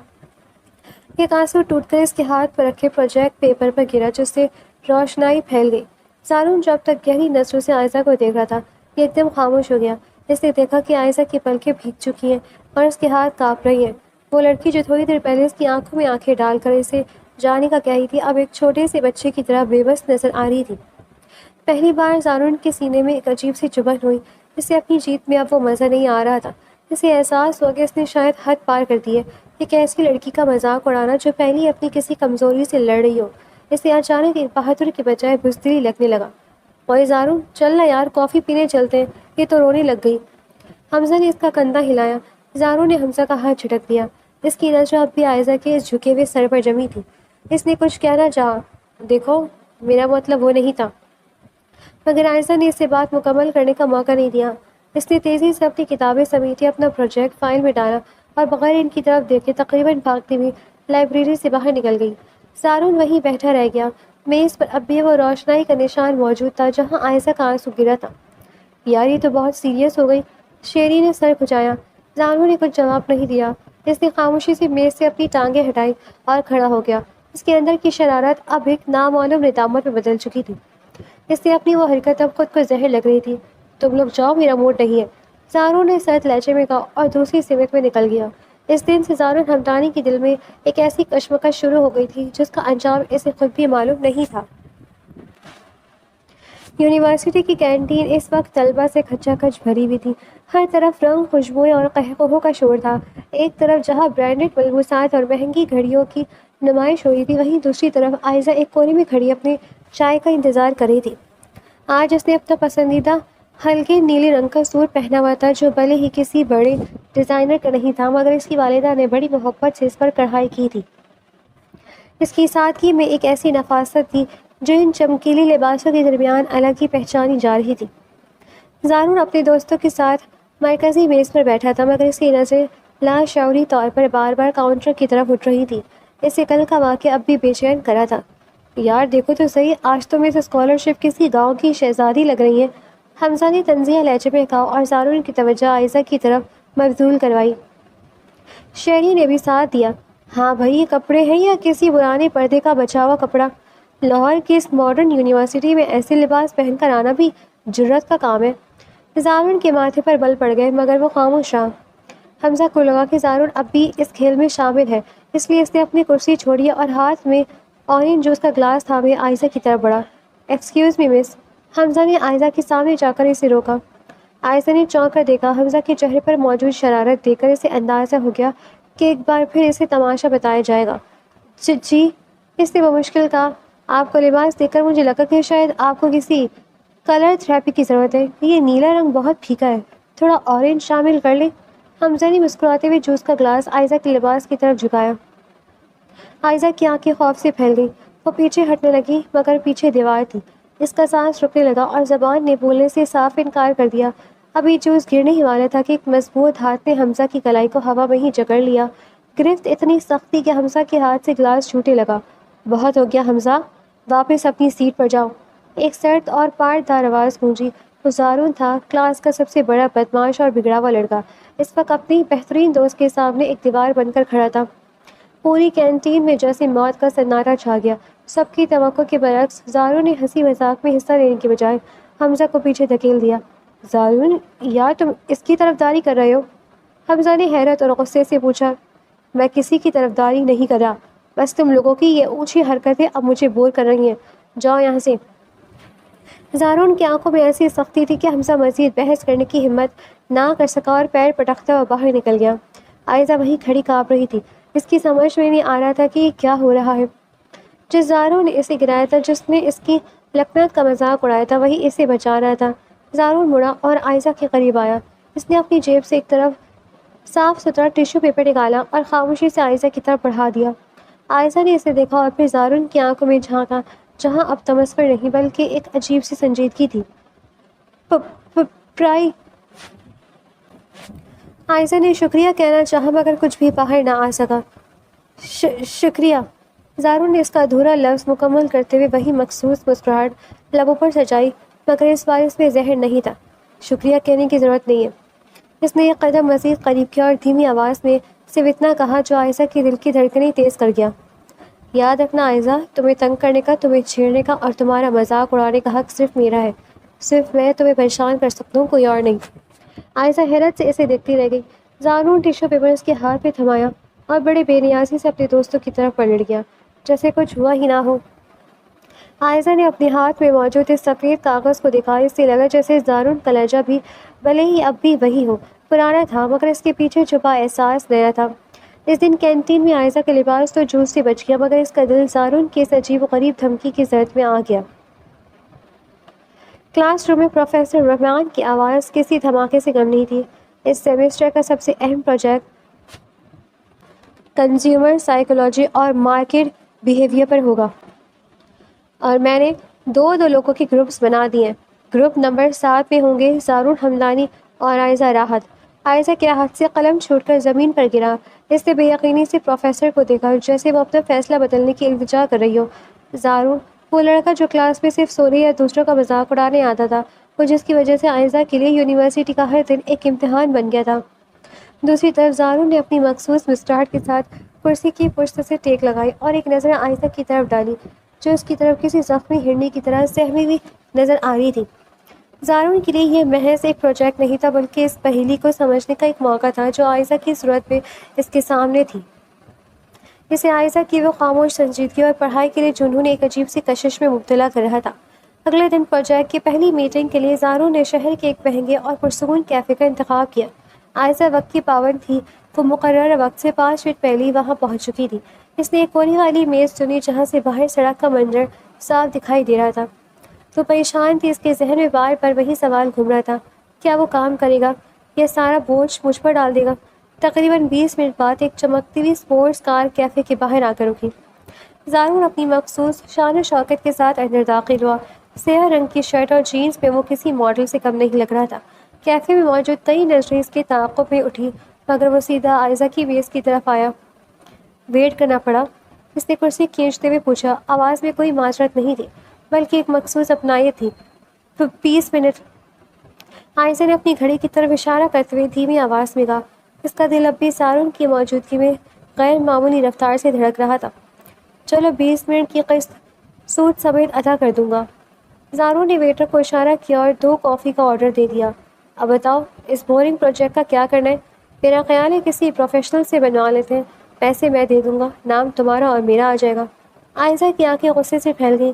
ایک آنسو ٹوٹ کر اس کے ہاتھ پر رکھے پروجیکٹ پیپر پر گرا، جس سے روشنائی پھیل گئی۔ زارون جب تک گہری نظروں سے عائشہ کو دیکھ رہا تھا، یہ ایک دم خاموش ہو گیا۔ اس نے دیکھا کہ عائشہ کی پلکیں بھیگ چکی ہیں اور اس کے ہاتھ کانپ رہی ہیں۔ وہ لڑکی جو تھوڑی دیر پہلے اس کی آنکھوں میں آنکھیں ڈال کر اسے جانے کا کہہ رہی تھی، اب ایک چھوٹے سے بچے کی طرح بے بس نظر آ رہی تھی۔ پہلی بار زارون کے سینے میں ایک عجیب سی چبھن ہوئی۔ اسے اپنی جیت میں اب وہ مزہ نہیں آ رہا تھا۔ اسے احساس ہوا کہ اس نے شاید حد پار کر دی ہے۔ ایک ایسی لڑکی کا مذاق اڑانا جو پہلے ہی اپنی کسی کمزوری سے لڑ رہی ہو۔ اسے اچانک ایک بہادر کے بجائے بزدلی لگنے لگا۔ اوئے زارون، چل نا یار، کافی پینے چلتے ہیں۔ یہ تو رونے لگ گئی۔ حمزہ نے اس کا کندھا ہلایا۔ زارون نے حمزہ کا ہاتھ جھٹک دیا۔ اس کی نظر اب بھی عائشہ کے اس جھکے ہوئے سر پر جمی تھی۔ اس نے کچھ کہنا چاہا۔ دیکھو، میرا مطلب وہ نہیں تھا۔ مگر عائشہ نے اسے بات مکمل کرنے کا موقع نہیں دیا۔ اس نے تیزی سے اپنی کتابیں سمیٹی، اپنا پروجیکٹ فائل میں ڈالا اور بغیر ان کی طرف دیکھے تقریباً بھاگتی ہوئی لائبریری سے باہر نکل گئی۔ زارون وہیں بیٹھا رہ گیا۔ میز پر اب بھی وہ روشنائی کا نشان موجود تھا جہاں عائشہ کا آنسو گرا تھا۔ یار، یہ تو بہت سیریس ہو گئی۔ شیری نے سر کھچایا۔ زارون نے کچھ جواب نہیں دیا۔ اس نے خاموشی سے میز سے اپنی ٹانگیں ہٹائی اور کھڑا ہو گیا۔ اس کے اندر کی شرارت اب ایک نامعلوم ندامت میں بدل چکی تھی۔ اس نے اپنی وہ حرکت اب خود کو زہر لگ رہی تھی۔ تم لوگ جاؤ، میرا موڈ نہیں ہے، زارون نے سرد لہجے میں کہا اور دوسری سمت میں نکل گیا۔ اس دن سے زارون ہمدانی کے دل میں ایک ایسی کشمکش شروع ہو گئی تھی جس کا انجام اسے خود بھی معلوم نہیں تھا۔ یونیورسٹی کی کینٹین اس وقت طلبہ سے کھچا کھچ بھری ہوئی تھی۔ ہر طرف رنگ، خوشبوئیں اور قہقہوں کا شور تھا۔ ایک طرف جہاں برانڈڈ ملبوسات اور مہنگی گھڑیوں کی نمائش ہو رہی تھی، وہیں دوسری طرف عائزہ ایک کونے میں کھڑی اپنے چائے کا انتظار کر رہی تھی۔ آج اس نے اپنا پسندیدہ ہلکے نیلے رنگ کا سوٹ پہنا ہوا تھا، جو بھلے ہی کسی بڑے ڈیزائنر کا نہیں تھا، مگر اس کی والدہ نے بڑی محبت سے اس پر کڑھائی کی تھی۔ اس کی سادگی میں ایک ایسی نفاست تھی جو ان چمکیلی لباسوں کے درمیان الگ ہی پہچانی جا رہی تھی۔ زارون اپنے دوستوں کے ساتھ مرکزی میز پر بیٹھا تھا، مگر اس کی نظر لاشعوری طور پر بار بار کاؤنٹر کی طرف اٹھ رہی تھی۔ اسے کل کا واقعہ اب بھی بے چین کرا تھا۔ یار دیکھو تو صحیح، آج تو میں اس اسکالرشپ کسی گاؤں کی شہزادی لگ رہی ہے، حمزہ نے طنزیہ لہجے میں کہا اور زارون کی توجہ عائزہ کی طرف مبذول کروائی۔ شہری نے بھی ساتھ دیا۔ ہاں بھائی، یہ کپڑے ہیں یا کسی پرانے پردے کا بچا ہوا کپڑا؟ لاہور کی اس ماڈرن یونیورسٹی میں ایسے لباس پہن کر آنا بھی جرت کا کام ہے۔ زارون کے ماتھے پر بل پڑ گئے، مگر وہ خاموش رہا۔ حمزہ کو لگا کہ زارون اب بھی اس کھیل میں شامل ہے، اس لیے اس نے اپنی کرسی چھوڑی اور ہاتھ میں اورنج جوس کا گلاس تھامے عائزہ کی طرف بڑھا۔ ایکسکیوز می مس۔ حمزہ نے عائزہ کے سامنے جا کر اسے روکا۔ عائزہ نے چونک کر دیکھا۔ حمزہ کے چہرے پر موجود شرارت دیکھ کر اسے اندازہ ہو گیا کہ ایک بار پھر اسے تماشا بتایا جائے گا۔ جی، اس نے بمشکل کہا۔ آپ کو لباس دیکھ کر مجھے لگا کہ شاید آپ کو کسی کلر تھراپی کی ضرورت ہے۔ یہ نیلا رنگ بہت پھیکا ہے، تھوڑا اورنج شامل کر لیں۔ حمزہ نے مسکراتے ہوئے جوس کا گلاس عائزہ کے لباس کی طرف جھکایا۔ عائزہ کی آنکھیں خوف سے پھیل گئیں۔ وہ پیچھے ہٹنے لگی، مگر پیچھے دیوار تھی۔ اس کا سانس رکنے لگا اور زبان نے بولنے سے صاف انکار کر دیا۔ ابھی جوس گرنے ہی والا تھا کہ ایک مضبوط ہاتھ نے حمزہ کی کلائی کو ہوا میں ہی جکڑ لیا۔ گرفت اتنی سخت تھی کہ حمزہ کے ہاتھ سے گلاس چھوٹنے لگا۔ بہت ہو گیا حمزہ، واپس اپنی سیٹ پر جاؤ۔ ایک سرد اور پارٹدار آواز گونجی۔ وہ زارون تھا، کلاس کا سب سے بڑا بدمعاش اور بگڑا ہوا لڑکا۔ اس وقت اپنی بہترین دوست کے سامنے ایک دیوار بن کر کھڑا تھا۔ پوری کینٹین میں جیسے موت کا سناٹا چھا گیا۔ سب کی توقع کے برعکس زارون نے ہنسی مذاق میں حصہ لینے کے بجائے حمزہ کو پیچھے دھکیل دیا۔ زارون، یار تم اس کی طرفداری کر رہے ہو؟ حمزہ نے حیرت اور غصے سے پوچھا۔ میں کسی کی طرفداری نہیں کر رہا، بس تم لوگوں کی یہ اونچی حرکتیں اب مجھے بور کر رہی ہیں۔ جاؤ یہاں سے۔ زارون کی آنکھوں میں ایسی سختی تھی کہ حمزہ مزید بحث کرنے کی ہمت نہ کر سکا اور پیر پٹکتا ہوا باہر نکل گیا۔ عائزہ وہیں کھڑی کانپ رہی تھی۔ اس کی سمجھ میں نہیں آ رہا تھا کہ یہ کیا ہو رہا ہے۔ جس زارون نے اسے گرایا تھا، جس نے اس کی لکنت کا مذاق اڑایا تھا، وہی اسے بچا رہا تھا۔ زارون مڑا اور عائزہ کے قریب آیا۔ اس نے اپنی جیب سے ایک طرف صاف ستھرا ٹیشو پیپر نکالا اور خاموشی سے عائزہ کی طرف بڑھا دیا۔ عائزہ نے اسے دیکھا اور پھر زارون کی آنکھوں میں جھانکا، جہاں اب تمسخر نہیں بلکہ ایک عجیب سی سنجیدگی تھی۔ پرائی عائزہ نے شکریہ کہنا چاہا، مگر کچھ بھی باہر نہ آ سکا۔ شکریہ۔ زارون نے اس کا ادھورا لفظ مکمل کرتے ہوئے وہی مخصوص مسکراہٹ لبوں پر سجائی، مگر اس بار اس میں زہر نہیں تھا۔ شکریہ کہنے کی ضرورت نہیں ہے۔ اس نے ایک قدم مزید قریب کیا اور دھیمی آواز میں صرف اتنا کہا جو عائزہ کے دل کی دھڑکنیں تیز کر گیا۔ یاد رکھنا عائزہ، تمہیں تنگ کرنے کا، تمہیں چھیڑنے کا اور تمہارا مذاق اڑانے کا حق صرف میرا ہے۔ صرف میں تمہیں پریشان کر سکتا ہوں، کوئی اور نہیں۔ عائزہ حیرت سے اسے دیکھتی رہ گئی۔ زارون ٹیشو پیپر اس کے ہاتھ میں تھمایا اور بڑے بے نیازی سے اپنے دوستوں کی طرف پلٹ گیا، جیسے کچھ ہوا ہی نہ ہو۔ عائزہ نے اپنے ہاتھ میں موجود اس سفید کاغذ کو دیکھا۔ اس سے لگا جیسے زارون کا لہجہ بھی بھلے ہی اب بھی وہی ہو، پرانا تھا، مگر اس کے پیچھے چھپا احساس نیا تھا۔ اس دن کینٹین میں عائزہ کا لباس تو جوس سے بچ گیا، مگر اس کا دل زارون کی اس عجیب و غریب دھمکی کی زرد میں آ گیا۔ کلاس روم میں پروفیسر رحمان کی آواز کسی دھماکے سے کم نہیں تھی۔ اس سیمسٹر کا سب سے اہم پروجیکٹ کنزیومر سائیکولوجی اور مارکیٹ بیہیویئر پر ہوگا، اور میں نے دو لوگوں کے گروپس بنا دیے ہیں۔ گروپ نمبر 7 میں ہوں گے زارون حمدانی اور عائزہ راحت۔ عائزہ کے ہاتھ سے قلم چھوٹ کر زمین پر گرا۔ اس نے بے یقینی سے پروفیسر کو دیکھا، جیسے وہ اپنا فیصلہ بدلنے کی التجا کر رہی ہو۔ زارون، وہ لڑکا جو کلاس میں صرف سونے یا دوسروں کا مذاق اڑانے آتا تھا، وہ جس کی وجہ سے عائزہ کے لیے یونیورسٹی کا ہر دن ایک امتحان بن گیا تھا۔ دوسری طرف زارون نے اپنی مخصوص مسکراہٹ کے ساتھ کرسی کی پشت سے ٹیک لگائی اور ایک نظر عائزہ کی طرف ڈالی، جو اس کی طرف کسی زخمی ہرنی کی طرح سہمی ہوئی نظر آ رہی تھی۔ زارون کے لیے یہ محض ایک پروجیکٹ نہیں تھا، بلکہ اس پہیلی کو سمجھنے کا ایک موقع تھا جو عائزہ کی صورت میں اس کے سامنے تھی۔ اسے عائزہ کی وہ خاموش سنجیدگی اور پڑھائی کے لیے جنون ایک عجیب سی کشش میں مبتلا کر رہا تھا۔ اگلے دن پروجیکٹ کی پہلی میٹنگ کے لیے زارو نے شہر کے ایک مہنگے اور پرسکون کیفے کا انتخاب کیا۔ عائزہ وقت کی پابند تھی، وہ مقررہ وقت سے 5 منٹ پہلے ہی وہاں پہنچ چکی تھی۔ اس نے ایک کونے والی میز چنی جہاں سے باہر سڑک کا منظر صاف دکھائی دے رہا تھا۔ وہ پریشان تھی، اس کے ذہن میں بار بار وہی سوال گھوم رہا تھا، کیا وہ کام کرے گا یا سارا بوجھ مجھ پر ڈال دے گا؟ تقریباً 20 منٹ بعد ایک چمکتی ہوئی اسپورٹس کار کیفے کے باہر آ کر رکی۔ زارون اپنی مخصوص شان و شوکت کے ساتھ اندر داخل ہوا۔ سیاہ رنگ کی شرٹ اور جینز پہ وہ کسی ماڈل سے کم نہیں لگ رہا تھا۔ کیفے میں موجود کئی نظریں اس کے تعاقب میں اٹھی، مگر وہ سیدھا عائزہ کی میز کی طرف آیا۔ ویٹ کرنا پڑا؟ اس نے کرسی کھینچتے ہوئے پوچھا۔ آواز میں کوئی معذرت نہیں تھی، بلکہ ایک مخصوص اپنائیت تھی۔ 20 منٹ، عائزہ نے اپنی گھڑی کی طرف اشارہ کرتے ہوئے دھیمی آواز میں کہا۔ اس کا دل اب بھی زارون کی موجودگی میں غیر معمولی رفتار سے دھڑک رہا تھا۔ چلو 20 منٹ کی قسط سود سمیت ادا کر دوں گا۔ زارون نے ویٹر کو اشارہ کیا اور 2 کافی کا آرڈر دے دیا۔ اب بتاؤ، اس بورنگ پروجیکٹ کا کیا کرنا ہے؟ میرا خیال ہے کسی پروفیشنل سے بنوا لیتے ہیں، پیسے میں دے دوں گا، نام تمہارا اور میرا آ جائے گا۔ عائزہ کی آنکھیں غصے سے پھیل گئیں۔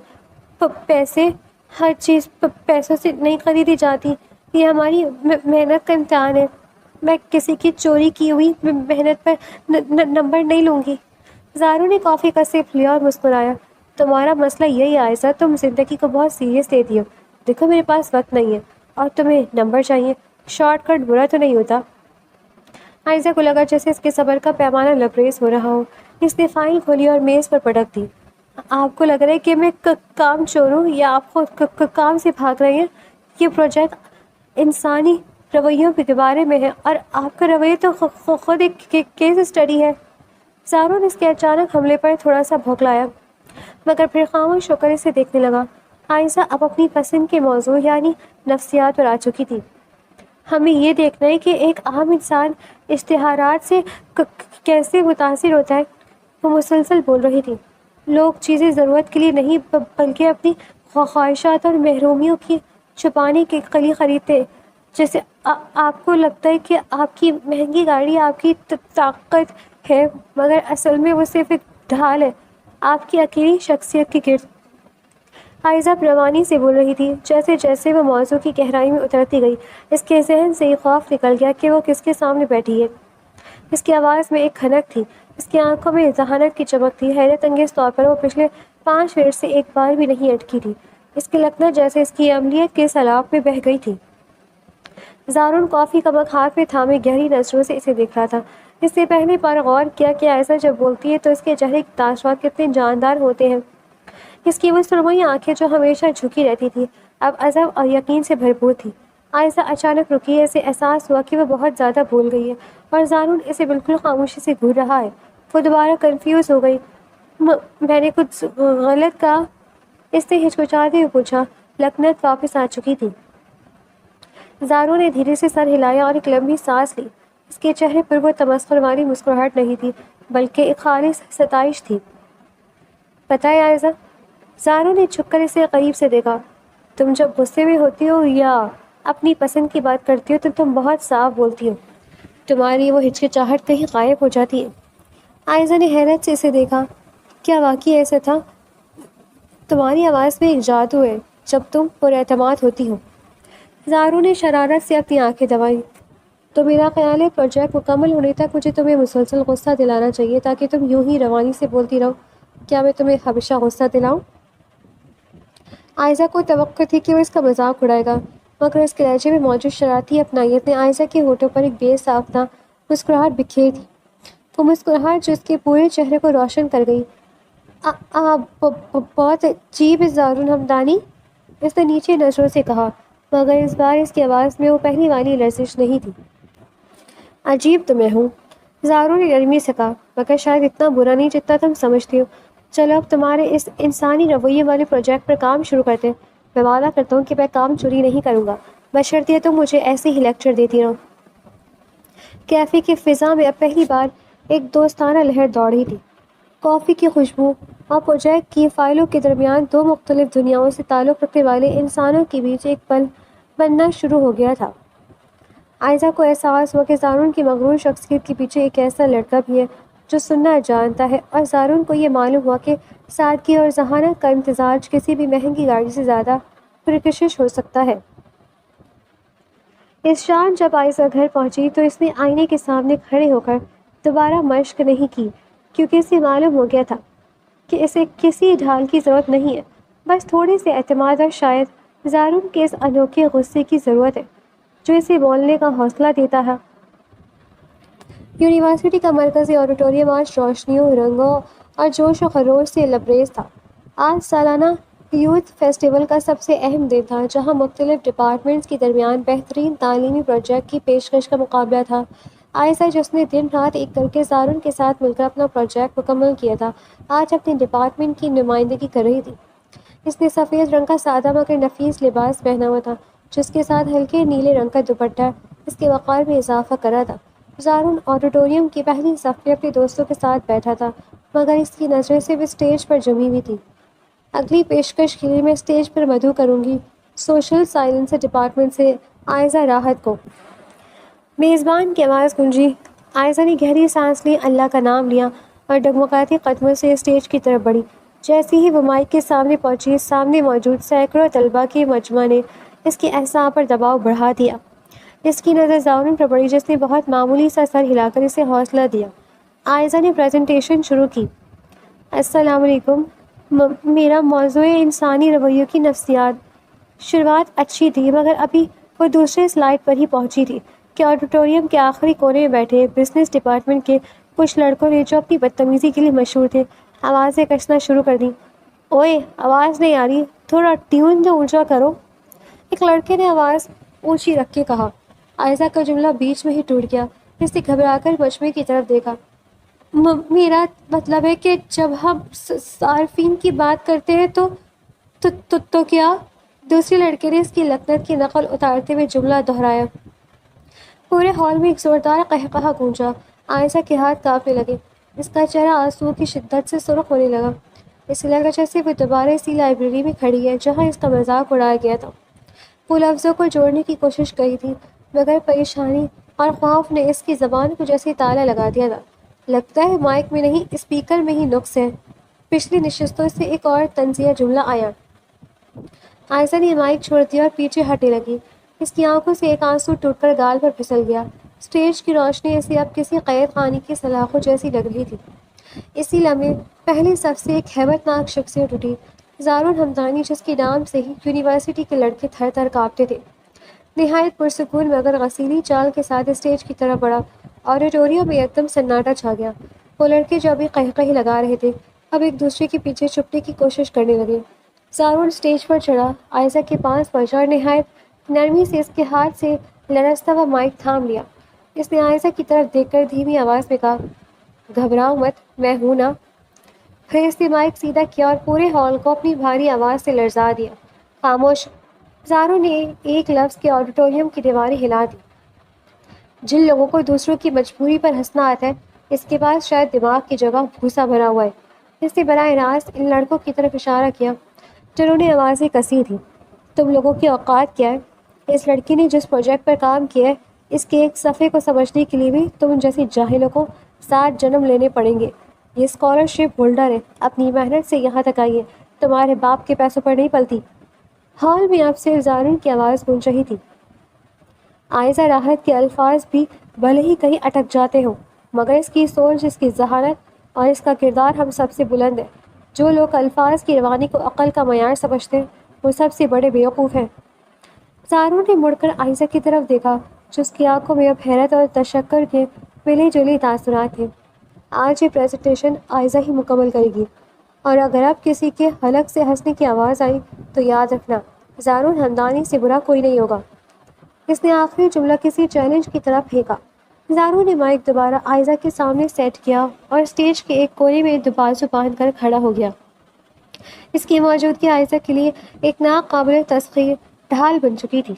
پیسے؟ ہر چیز پیسوں سے نہیں خریدی جاتی، یہ ہماری محنت کا امتحان ہے۔ میں کسی کی چوری کی ہوئی محنت پر نمبر نہیں لوں گی۔ زارو نے کافی کا سپ لیا اور مسکرایا۔ تمہارا مسئلہ یہی ہے عائزہ، تم زندگی کو بہت سیریس لیتی ہو۔ دیکھو میرے پاس وقت نہیں ہے اور تمہیں نمبر چاہیے، شارٹ کٹ برا تو نہیں ہوتا۔ عائزہ کو لگا جیسے اس کے صبر کا پیمانہ لبریز ہو رہا ہو۔ اس نے فائل کھولی اور میز پر پٹک دی۔ آپ کو لگ رہا ہے کہ میں کام چور ہوں یا آپ خود کام سے بھاگ رہے ہیں؟ یہ پروجیکٹ انسانی رویوں کے بارے میں ہے اور آپ کا رویہ تو خود ایک کیس اسٹڈی ہے۔ زارو نے اس کے اچانک حملے پر تھوڑا سا بھوکلایا، مگر پھر خاموش ہو کر اسے دیکھنے لگا۔ عائزہ اب اپنی پسند کے موضوع یعنی نفسیات پر آ چکی تھی۔ ہمیں یہ دیکھنا ہے کہ ایک عام انسان اشتہارات سے کیسے متاثر ہوتا ہے، وہ مسلسل بول رہی تھی۔ لوگ چیزیں ضرورت کے لیے نہیں بلکہ اپنی خواہشات اور محرومیوں کی چھپانے کے لیے خریدتے ہیں۔ جیسے آپ کو لگتا ہے کہ آپ کی مہنگی گاڑی آپ کی طاقت ہے، مگر اصل میں وہ صرف ایک ڈھال ہے آپ کی اکیلی شخصیت کی گرد۔ عائزہ پروانی سے بول رہی تھی۔ جیسے جیسے وہ موضوع کی گہرائی میں اترتی گئی، اس کے ذہن سے یہ خوف نکل گیا کہ وہ کس کے سامنے بیٹھی ہے۔ اس کی آواز میں ایک کھنک تھی، اس کی آنکھوں میں ذہانت کی چمک تھی۔ حیرت انگیز طور پر وہ پچھلے 5 منٹ سے ایک بار بھی نہیں اٹکی تھی۔ اس کے لگنا جیسے اس کی عملیت کے سیلاب میں بہہ گئی تھی۔ زارون کافی کا مگ ہاتھ میں تھامے گہری نظروں سے اسے دیکھ رہا تھا۔ اس نے پہلی بار غور کیا کہ عائزہ جب بولتی ہے تو اس کے چہرے کے تاثرات کتنے جاندار ہوتے ہیں۔ اس کی وہ سرمئی آنکھیں جو ہمیشہ جھکی رہتی تھی، اب عزم اور یقین سے بھرپور تھی۔ عائزہ اچانک رکی، اسے احساس ہوا کہ وہ بہت زیادہ بول گئی ہے اور زارون اسے بالکل خاموشی سے گھور رہا ہے۔ وہ دوبارہ کنفیوز ہو گئی۔ میں نے کچھ غلط کہا؟ اس نے ہچکچاتے ہوئے پوچھا۔ لکنت واپس آ چکی تھی۔ زارو نے دھیرے سے سر ہلایا اور ایک لمبی سانس لی۔ اس کے چہرے پر وہ تمسخر والی مسکراہٹ نہیں تھی، بلکہ ایک خالص ستائش تھی۔ پتہ ہے عائزہ، زارو نے چھپ کر اسے قریب سے دیکھا، تم جب غصے میں ہوتی ہو یا اپنی پسند کی بات کرتی ہو تو تم بہت صاف بولتی ہو، تمہاری وہ ہچکچاہٹ کہیں غائب ہو جاتی ہے۔ عائزہ نے حیرت سے اسے دیکھا۔ کیا واقعی ایسا تھا؟ تمہاری آواز میں ایک جادو ہے جب تم پر اعتماد ہوتی ہو۔ زارو نے شرارت سے اپنی آنکھیں دبائیں۔ تو میرا خیال ہے پروجیکٹ مکمل ہونے تک مجھے تمہیں مسلسل غصہ دلانا چاہیے تاکہ تم یوں ہی روانی سے بولتی رہو۔ کیا میں تمہیں ہمیشہ غصہ دلاؤں؟ عائزہ کو توقع تھی کہ وہ اس کا مذاق اڑائے گا، مگر اس کے لہجے میں موجود شرارتی اپنائیت نے عائزہ کے ہونٹوں پر ایک بے ساختہ مسکراہٹ بکھیر دی۔ وہ مسکراہٹ جو اس کے پورے چہرے کو روشن کر گئی۔ بہت عجیب ہے زارون ہمدانی، اس نے نیچے نظروں سے کہا، مگر اس بار اس کی آواز میں وہ پہلی والی لرزش نہیں تھی۔ عجیب تو میں ہوں، زارو نے نرمی سے کہا، مگر شاید اتنا برا نہیں جتنا تم سمجھتی ہو۔ چلو اب تمہارے اس انسانی رویے والے پروجیکٹ پر کام شروع کرتے ہیں۔ میں وعدہ کرتا ہوں کہ میں کام چوری نہیں کروں گا، بشرطیہ تم مجھے ایسے ہی لیکچر دیتی رہو۔ کیفے کی فضا میں اب پہلی بار ایک دوستانہ لہر دوڑ رہی تھی۔ کافی کی خوشبو اور پروجیکٹ کی فائلوں کے درمیان 2 مختلف دنیاؤں سے تعلق رکھنے والے انسانوں کے بیچ ایک پل بننا شروع ہو گیا تھا۔ عائزہ کو احساس ہوا کہ زارون کی مغرور شخصیت کے پیچھے ایک ایسا لڑکا بھی ہے جو سننا جانتا ہے، اور زارون کو یہ معلوم ہوا کہ سادگی اور ذہانت کا امتزاج کسی بھی مہنگی گاڑی سے زیادہ پرکشش ہو سکتا ہے۔ اس شان جب عائزہ گھر پہنچی تو اس نے آئینے کے سامنے کھڑے ہو کر دوبارہ مشق نہیں کی، کیونکہ اسے معلوم ہو گیا تھا کہ اسے کسی ڈھال کی ضرورت نہیں ہے، بس تھوڑے سے اعتماد اور شاید زارون کے اس انوکھے غصے کی ضرورت ہے جو اسے بولنے کا حوصلہ دیتا ہے۔ یونیورسٹی کا مرکزی آڈیٹوریم آج روشنیوں، رنگوں اور جوش و خروش سے لبریز تھا۔ آج سالانہ یوتھ فیسٹیول کا سب سے اہم دن تھا، جہاں مختلف ڈپارٹمنٹس کے درمیان بہترین تعلیمی پروجیکٹ کی پیشکش کا مقابلہ تھا۔ عائزہ، جس نے دن رات ایک کر کے زارون کے ساتھ مل کر اپنا پروجیکٹ مکمل کیا تھا، آج اپنے ڈپارٹمنٹ کی نمائندگی کر رہی تھی۔ اس نے سفید رنگ کا سادہ مگر نفیس لباس پہنا ہوا تھا، جس کے ساتھ ہلکے نیلے رنگ کا دوپٹہ اس کے وقار میں اضافہ کر رہا تھا۔ زارون آڈیٹوریم کی پہلی صف میں اپنے دوستوں کے ساتھ بیٹھا تھا، مگر اس کی نظریں صرف اسٹیج پر جمی ہوئی تھیں۔ اگلی پیشکش کے لیے میں اسٹیج پر مدعو کروں گی سوشل سائنس ڈپارٹمنٹ سے عائزہ راحت کو۔ میزبان کی آواز گونجی۔ عائزہ نے گہری سانس لی، اللہ کا نام لیا اور ڈگمگاتے قدموں سے اسٹیج کی طرف بڑھی۔ جیسے ہی وہ مائک کے سامنے پہنچی، سامنے موجود سینکڑوں طلباء کے مجمع نے اس کے اعصاب پر دباؤ بڑھا دیا۔ اس کی نظر زارون پر پڑی، جس نے بہت معمولی سا سر ہلا کر اسے حوصلہ دیا۔ عائزہ نے پریزنٹیشن شروع کی۔ السلام علیکم، میرا موضوع انسانی رویوں کی نفسیات۔ شروعات اچھی تھی، مگر ابھی وہ دوسرے سلائیڈ پر ہی پہنچی تھی کہ آڈیٹوریم کے آخری کونے میں بیٹھے بزنس ڈپارٹمنٹ کے کچھ لڑکوں نے، جو اپنی بدتمیزی کے لیے مشہور تھے، آوازیں کسنا شروع کر دیں۔ اوئے، آواز نہیں آ رہی، تھوڑا ٹیون تو اونچا کرو، ایک لڑکے نے آواز اونچی رکھ کے کہا۔ عائزہ کا جملہ بیچ میں ہی ٹوٹ گیا۔ اس نے گھبرا کر مجمع کی طرف دیکھا۔ میرا مطلب ہے کہ جب ہم صارفین کی بات کرتے ہیں تو کیا؟ دوسرے لڑکے نے اس کی لکنت کی نقل اتارتے ہوئے جملہ دہرایا۔ پورے ہال میں ایک زوردار قہقہہ گونجا۔ عائزہ کے ہاتھ کانپنے لگے، اس کا چہرہ آنسوؤں کی شدت سے سرخ ہونے لگا۔ اسے لگا جیسے وہ دوبارہ اسی لائبریری میں کھڑی ہے جہاں اس کا مذاق اڑایا گیا تھا۔ وہ لفظوں کو جوڑنے کی کوشش کی تھی، مگر پریشانی اور خوف نے اس کی زبان کو جیسے تالا لگا دیا تھا۔ لگتا ہے مائک میں نہیں، اسپیکر میں ہی نقص ہے۔ پچھلی نشستوں سے ایک اور طنزیہ جملہ آیا۔ عائزہ نے مائک چھوڑ دیا اور پیچھے ہٹنے لگی۔ اس کی آنکھوں سے ایک آنسو ٹوٹ کر گال پر پھسل گیا۔ اسٹیج کی روشنی اسے اب کسی قید خانے کی سلاخوں جیسی لگ رہی تھی۔ اسی لمحے پہلی صف سے ایک ہیبت ناک شخصیت اٹھی، زارون ہمدانی، جس کے نام سے ہی یونیورسٹی کے لڑکے تھر تھر کانپتے تھے۔ نہایت پرسکون مگر غسیلی چال کے ساتھ اسٹیج کی طرف بڑھا۔ آڈیٹوریم میں ایک دم سناٹا چھا گیا۔ وہ لڑکے جو ابھی قہقہے لگا رہے تھے، اب ایک دوسرے کے پیچھے چھپنے کی کوشش کرنے لگے۔ زارون اسٹیج پر چڑھا، عائزہ کے پاس پہنچا اور نہایت نرمی سے اس کے ہاتھ سے لرزتا ہوا مائک تھام لیا۔ اس نے عائزہ کی طرف دیکھ کر دھیمی آواز میں کہا، گھبراؤ مت، میں ہوں نا۔ پھر اس نے مائک سیدھا کیا اور پورے ہال کو اپنی بھاری آواز سے لرزا دیا۔ خاموش۔ زارون نے ایک لفظ کے آڈیٹوریم کی دیواریں ہلا دی۔ جن لوگوں کو دوسروں کی مجبوری پر ہنسنا آتا ہے، اس کے پاس شاید دماغ کی جگہ بھوسا بھرا ہوا ہے۔ اس نے براہ راست ان لڑکوں کی طرف اشارہ کیا جنہوں نے آوازیں کسی تھیں۔ تم لوگوں کی اوقات کیا ہے؟ اس لڑکی نے جس پروجیکٹ پر کام کیا ہے، اس کے ایک صفحے کو سمجھنے کے لیے بھی تم جیسی جاہلوں کو 7 جنم لینے پڑیں گے۔ یہ اسکالرشپ ہولڈر ہے، اپنی محنت سے یہاں تک آئی ہے، تمہارے باپ کے پیسوں پر نہیں پلتی۔ ہال میں اب صرف زارون کی آواز گونج رہی تھی۔ عائزہ راحت کے الفاظ بھی بھلے ہی کہیں اٹک جاتے ہوں، مگر اس کی سوچ، اس کی ذہانت اور اس کا کردار ہم سب سے بلند ہے۔ جو لوگ الفاظ کی روانی کو عقل کا معیار سمجھتے ہیں، وہ سب سے بڑے بیوقوف ہیں۔ زارون نے مڑ کر عائزہ کی طرف دیکھا، جس کی آنکھوں میں اب حیرت اور تشکر کے ملے جلے تاثرات تھے۔ آج یہ پریزنٹیشن عائزہ ہی مکمل کرے گی، اور اگر اب کسی کے حلق سے ہنسنے کی آواز آئی تو یاد رکھنا، زارون ہمدانی سے برا کوئی نہیں ہوگا۔ اس نے آخری جملہ کسی چیلنج کی طرف پھینکا۔ زارون نے مائک دوبارہ عائزہ کے سامنے سیٹ کیا اور اسٹیج کے ایک کونے میں دو بازو باندھ کر کھڑا ہو گیا۔ اس کی موجودگی عائزہ کے لیے ایک ناقابل تسخیر ڈھال بن چکی تھی۔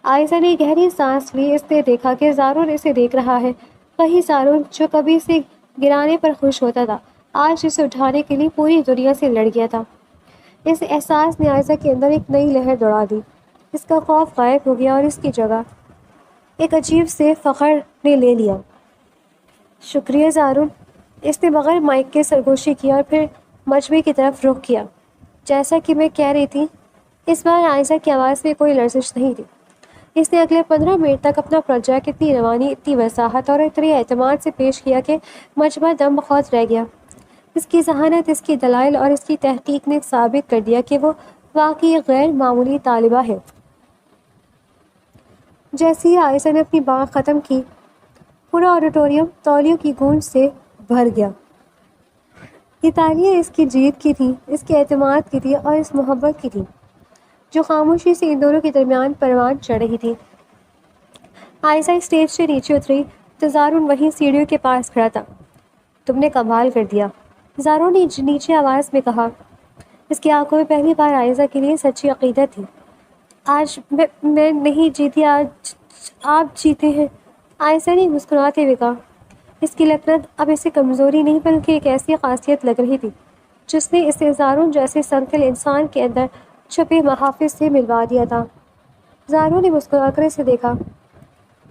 عائزہ نے گہری سانس لی۔ اس نے دیکھا کہ زارون اسے دیکھ رہا ہے۔ وہی زارون جو کبھی اسے گرانے پر خوش ہوتا تھا، آج اسے اٹھانے کے لیے پوری دنیا سے لڑ گیا تھا۔ اس احساس نے عائزہ کے اندر ایک نئی لہر دوڑا دی۔ اس کا خوف غائب ہو گیا اور اس کی جگہ ایک عجیب سے فخر نے لے لیا۔ شکریہ زارون، اس نے بغیر مائک کے سرگوشی کی اور پھر مجمع کی طرف رخ کیا۔ جیسا کہ میں کہہ رہی تھی، اس بار عائشہ کی آواز میں کوئی لرزش نہیں تھی۔ اس نے اگلے 15 منٹ تک اپنا پروجیکٹ اتنی روانی، اتنی وضاحت اور اتنے اعتماد سے پیش کیا کہ مجمع دم بخود رہ گیا۔ اس کی ذہانت، اس کی دلائل اور اس کی تحقیق نے ثابت کر دیا کہ وہ واقعی غیر معمولی طالبہ ہے۔ جیسے ہی عائشہ نے اپنی بات ختم کی، پورا آڈیٹوریم تولیوں کی گونج سے بھر گیا۔ یہ تالیاں اس کی جیت کی تھیں، اس کے اعتماد کی تھی اور اس محبت کی تھی جو خاموشی سے ان دونوں کے درمیان پروان چڑھ رہی تھی۔ عائشہ اسٹیج سے نیچے اتری تو زارون وہیں سیڑھیوں کے پاس کھڑا تھا۔ تم نے کمال کر دیا، زارون نے نیچے آواز میں کہا۔ اس کی آنکھوں میں پہلی بار عائشہ کے لیے سچی عقیدت تھی۔ آج میں نہیں جیتی، آج آپ جیتے ہیں، عائشہ نے مسکراتے ہوئے کہا۔ اس کی لکنت اب اسے کمزوری نہیں بلکہ ایک ایسی خاصیت لگ رہی تھی جس نے اسے زارون جیسے سنتل انسان کے اندر چھپے محافظ سے ملوا دیا تھا۔ زارون نے مسکرا کر اسے دیکھا۔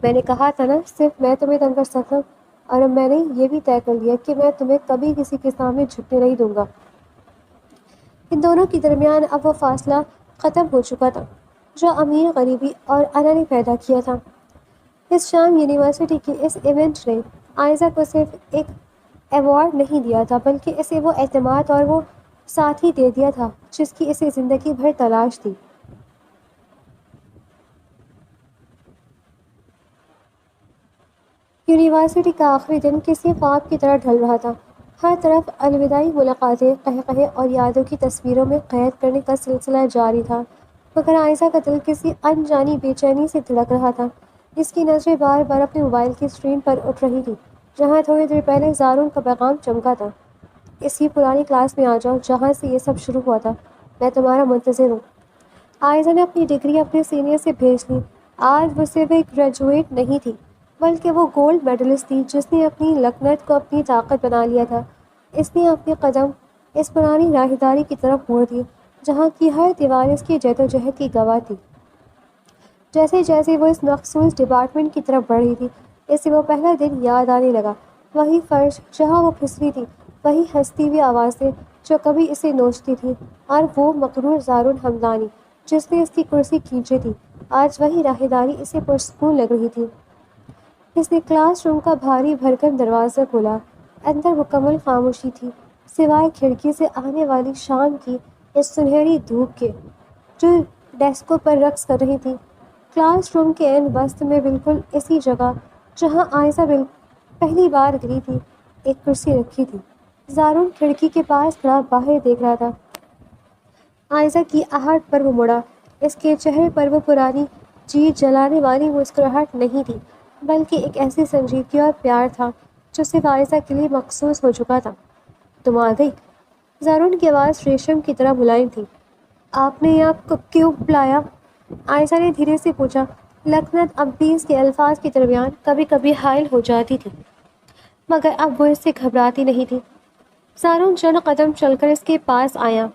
میں نے کہا تھا نا، صرف میں تمہیں تنگ کر سکتا ہوں، اور اب میں نے یہ بھی طے کر لیا کہ میں تمہیں کبھی کسی کے سامنے جھکنے نہیں دوں گا۔ ان دونوں کے درمیان اب وہ فاصلہ ختم ہو چکا تھا جو امیر غریبی اور انا نے پیدا کیا تھا۔ اس شام یونیورسٹی کے اس ایونٹ نے عائشہ کو صرف ایک ایوارڈ نہیں دیا تھا بلکہ اسے وہ اعتماد اور وہ ساتھی دے دیا تھا جس کی اسے زندگی بھر تلاش تھی۔ یونیورسٹی کا آخری دن کسی خواب کی طرح ڈھل رہا تھا۔ ہر طرف الوداعی ملاقاتیں، قہقہے اور یادوں کی تصویروں میں قید کرنے کا سلسلہ جاری تھا، مگر عائشہ کا دل کسی انجانی بے چینی سے دھڑک رہا تھا۔ اس کی نظریں بار بار اپنے موبائل کی اسکرین پر اٹھ رہی تھی جہاں تھوڑی دیر پہلے زارون کا پیغام چمکا تھا۔ اسی پرانی کلاس میں آ جاؤ جہاں سے یہ سب شروع ہوا تھا، میں تمہارا منتظر ہوں۔ عائشہ نے اپنی ڈگری اپنے سینئر سے بھیج لی۔ آج وہ صرف ایک گریجویٹ نہیں تھی بلکہ وہ گولڈ میڈلسٹ تھی جس نے اپنی لکنت کو اپنی طاقت بنا لیا تھا۔ اس نے اپنے قدم اس پرانی راہداری کی طرف موڑ دیے جہاں کی ہر دیوار اس کی جدوجہد کی گواہ تھی۔ جیسے جیسے وہ اس مخصوص ڈپارٹمنٹ کی طرف بڑھ رہی تھی، اسے وہ پہلا دن یاد آنے لگا۔ وہی فرش جہاں وہ پھسلی تھی، وہی ہنستی ہوئی آوازیں جو کبھی اسے نوچتی تھی، اور وہ مغرور زارون ہمدانی جس نے اس کی کرسی کھینچی تھی۔ آج وہی راہداری اسے پرسکون لگ رہی تھی۔ اس نے کلاس روم کا بھاری بھرکم دروازہ کھولا۔ اندر مکمل خاموشی تھی سوائے کھڑکی سے آنے والی شام کی اس سنہری دھوپ کے جو ڈیسکوں پر رقص کر رہی تھی۔ کلاس روم کے عین وسط میں بالکل اسی جگہ جہاں عائشہ پہلی بار گری تھی، ایک کرسی رکھی تھی۔ زارون کھڑکی کے پاس کھڑا باہر دیکھ رہا تھا۔ عائشہ کی آہٹ پر وہ مڑا۔ اس کے چہرے پر وہ پرانی جی جلانے والی مسکراہٹ نہیں تھی بلکہ ایک ایسی سنجیدگی اور پیار تھا جو صرف عائشہ کے لیے مخصوص ہو چکا تھا۔ تم آ گئی؟ زارون کی آواز ریشم کی طرح ملائم تھی۔ آپ نے یہاں کیوں بلایا؟ عائشہ نے دھیرے سے پوچھا۔ لکنت اب بھی اس کے الفاظ کے درمیان کبھی کبھی حائل ہو جاتی تھی مگر اب وہ اس سے گھبراتی نہیں تھی۔ زارون چند قدم چل کر اس کے پاس آیا۔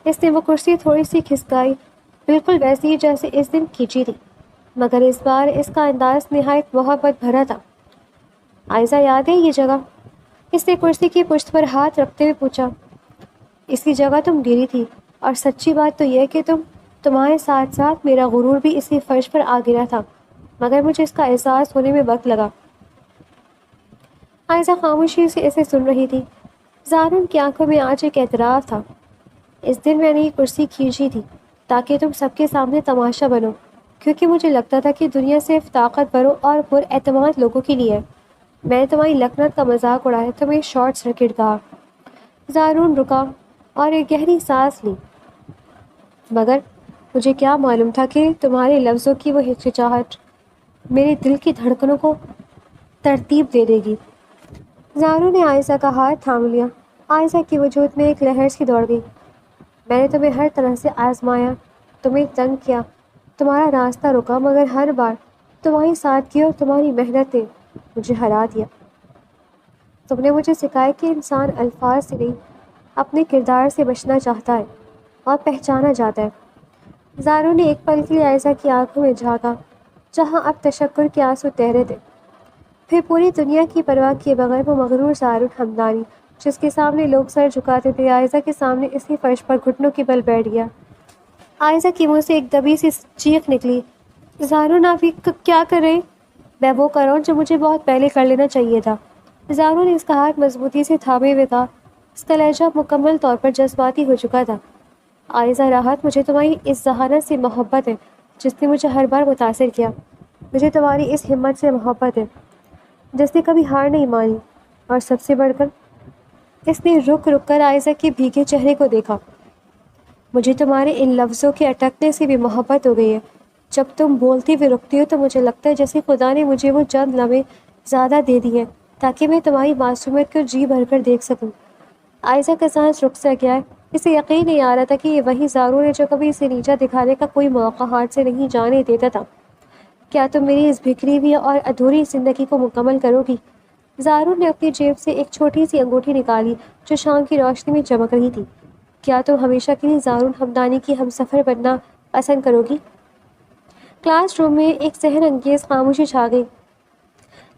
اس نے وہ کرسی تھوڑی سی کھسکائی، بالکل ویسی جیسے اس دن کھینچی تھی، مگر اس بار اس کا انداز نہایت محبت بھرا تھا۔ عائشہ یاد ہے یہ جگہ؟ اس نے کرسی کی پشت پر ہاتھ رکھتے ہوئے پوچھا۔ اسی جگہ تم گری تھی، اور سچی بات تو یہ کہ تمہارے ساتھ ساتھ میرا غرور بھی اسی فرش پر آ گرا تھا، مگر مجھے اس کا احساس ہونے میں وقت لگا۔ عائشہ خاموشی سے اسے سن رہی تھی۔ زارون کی آنکھوں میں آج ایک اعتراف تھا۔ اس دن میں نے یہ کرسی کھینچی تھی تاکہ تم سب کے سامنے تماشا بنو، کیونکہ مجھے لگتا تھا کہ دنیا صرف طاقتوروں اور پر اعتماد لوگوں کے لیے ہے۔ میں نے تمہاری لکنت کا مذاق اڑایا، تمہیں شارٹ سرکٹ کہا۔ زارون رکا اور ایک گہری سانس لی۔ مگر مجھے کیا معلوم تھا کہ تمہارے لفظوں کی وہ ہچکچاہٹ میرے دل کی دھڑکنوں کو ترتیب دے دے گی۔ زارون نے عائشہ کا ہاتھ تھام لیا۔ عائشہ کی وجود میں ایک لہر سی دوڑ گئی۔ میں نے تمہیں ہر طرح سے آزمایا، تمہیں تنگ کیا، تمہارا راستہ رکا، مگر ہر بار تمہاری سادگی اور تمہاری محنت نے مجھے ہرا دیا۔ تم نے مجھے سکھایا کہ انسان الفاظ سے نہیں، اپنے کردار سے بچنا چاہتا ہے اور پہچانا جاتا ہے۔ زارون نے ایک پل کے لیے عائشہ کی آنکھوں میں جھانکا جہاں اب تشکر کے آنسو تہرے تھے، پھر پوری دنیا کی پرواہ کیے بغیر وہ مغرور زارون ہمدانی جس کے سامنے لوگ سر جھکاتے تھے، عائشہ کے سامنے اسی فرش پر گھٹنوں کے بل بیٹھ گیا۔ عائزہ کی منہ سے ایک دبی سی چیخ نکلی۔ زارون آپ یہ کیا کر رہے؟ میں وہ کر رہا ہوں جو مجھے بہت پہلے کر لینا چاہیے تھا۔ زارون نے اس کا ہاتھ مضبوطی سے تھامے ہوئے کہا۔ اس کا لہجہ مکمل طور پر جذباتی ہو چکا تھا۔ عائزہ راحت، مجھے تمہاری اس ذہانت سے محبت ہے جس نے مجھے ہر بار متاثر کیا۔ مجھے تمہاری اس ہمت سے محبت ہے جس نے کبھی ہار نہیں مانی، اور سب سے بڑھ کر اس نے رک رک کر عائزہ کے بھیگے چہرے کو دیکھا۔ مجھے تمہارے ان لفظوں کے اٹکنے سے بھی محبت ہو گئی ہے۔ جب تم بولتی ہوئے رکتی ہو تو مجھے لگتا ہے جیسے خدا نے مجھے وہ چند لمحے زیادہ دے دی ہیں تاکہ میں تمہاری معصومیت کو جی بھر کر دیکھ سکوں۔ عائزہ کا سانس رک سا گیا ہے۔ اسے یقین نہیں آ رہا تھا کہ یہ وہی زارون ہے جو کبھی اسے نیچا دکھانے کا کوئی موقع ہاتھ سے نہیں جانے دیتا تھا۔ کیا تم میری اس بکھری ہوئی اور ادھوری زندگی کو مکمل کرو گی؟ زارون نے اپنی جیب سے ایک چھوٹی سی انگوٹھی نکالی جو شام کی روشنی میں چمک رہی تھی۔ کیا تم ہمیشہ کے لیے زارون ہمدانی کی ہم سفر بننا پسند کرو گی؟ کلاس روم میں ایک سحر انگیز خاموشی چھا گئی۔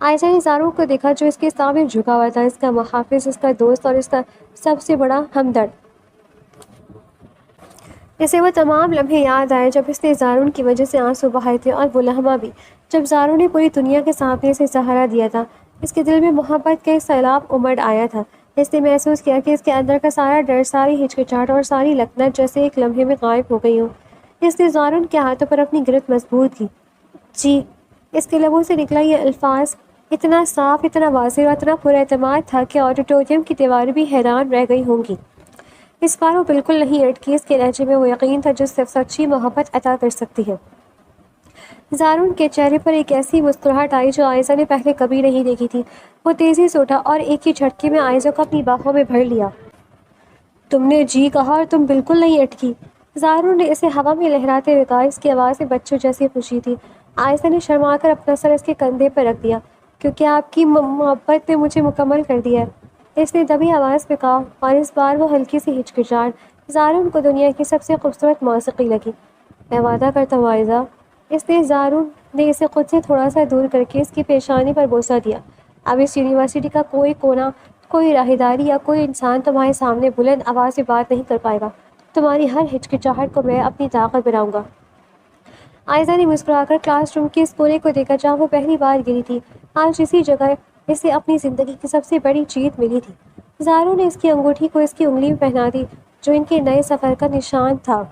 عائشہ نے زارون کو دیکھا جو اس کے سامنے جھکا ہوا تھا، اس کا محافظ، اس کا دوست اور اس کا سب سے بڑا ہمدرد۔ اسے وہ تمام لمحے یاد آئے جب اس نے زارون کی وجہ سے آنسو بہائے تھے، اور وہ لمحہ بھی جب زارون نے پوری دنیا کے سامنے اسے سہارا دیا تھا۔ اس کے دل میں محبت کا ایک سیلاب امڑ آیا تھا۔ اس نے محسوس کیا کہ اس کے اندر کا سارا ڈر، ساری ہچکچاہٹ اور ساری لکنت جیسے ایک لمحے میں غائب ہو گئی ہوں۔ اس نے زارون کے ہاتھوں پر اپنی گرفت مضبوط کی۔ جی، اس کے لبوں سے نکلا یہ الفاظ اتنا صاف، اتنا واضح اور اتنا پر اعتماد تھا کہ آڈیٹوریم کی دیواریں بھی حیران رہ گئی ہوں گی۔ اس بار وہ بالکل نہیں اٹکی۔ اس کے لہجے میں وہ یقین تھا جو صرف سچی محبت عطا کر سکتی ہے۔ زارون کے چہرے پر ایک ایسی مسکراہٹ آئی جو عائزہ نے پہلے کبھی نہیں دیکھی تھی۔ وہ تیزی سے اٹھا اور ایک ہی جھٹکے میں عائزہ کو اپنی باہوں میں بھر لیا۔ تم نے جی کہا اور تم بالکل نہیں اٹکی، زارون نے اسے ہوا میں لہراتے ہوئے کہا۔ اس کی آواز میں بچوں جیسی خوشی تھی۔ عائزہ نے شرما کر اپنا سر اس کے کندھے پر رکھ دیا۔ کیونکہ آپ کی محبت نے مجھے مکمل کر دیا ہے، اس نے دبی آواز میں کہا، اور اس بار وہ ہلکی سی ہچکچاہٹ زارون کو دنیا کی سب سے خوبصورت موسیقی لگی۔ میں وعدہ کرتا ہوں عائزہ، اس نے زارون نے اسے خود سے تھوڑا سا دور کر کے اس کی پیشانی پر بوسہ دیا۔ اب اس یونیورسٹی کا کوئی کونا، کوئی راہداری یا کوئی انسان تمہارے سامنے بلند آواز سے بات نہیں کر پائے گا۔ تمہاری ہر ہچکچاہٹ کو میں اپنی طاقت بناؤں گا۔ عائزہ نے مسکرا کر کلاس روم کے اس کونے کو دیکھا جہاں وہ پہلی بار گری تھی۔ آج اسی جگہ اسے اپنی زندگی کی سب سے بڑی جیت ملی تھی۔ زارون نے اس کی انگوٹھی کو اس کی انگلی میں پہنا دی جو ان کے نئے سفر کا نشان تھا۔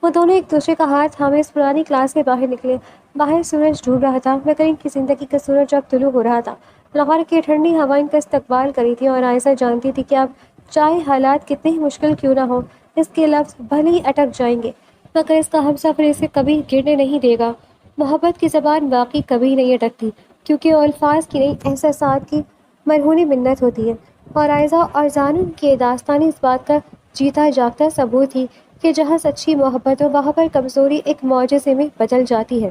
وہ دونوں ایک دوسرے کا ہاتھ تھامے اس پرانی کلاس سے باہر نکلے۔ باہر سورج ڈوب رہا تھا مگر ان کی زندگی کا سورج اب طلوع ہو رہا تھا۔ لاہور کی ٹھنڈی ہوا ان کا استقبال کری تھی، اور عائزہ جانتی تھی کہ اب چاہے حالات کتنے ہی مشکل کیوں نہ ہو، اس کے لفظ بھلے ہی اٹک جائیں گے مگر اس کا ہمسفر اسے کبھی گرنے نہیں دے گا۔ محبت کی زبان باقی کبھی نہیں اٹکتی، کیونکہ وہ الفاظ کی نہیں، احساسات کی مرہون منت ہوتی ہے۔ اور عائزہ اور زارون کی یہ داستان اس بات کا جیتا جاگتا ثبوت تھی کہ جہاں سچی محبت ہو وہاں پر کمزوری ایک معجزے میں بدل جاتی ہے۔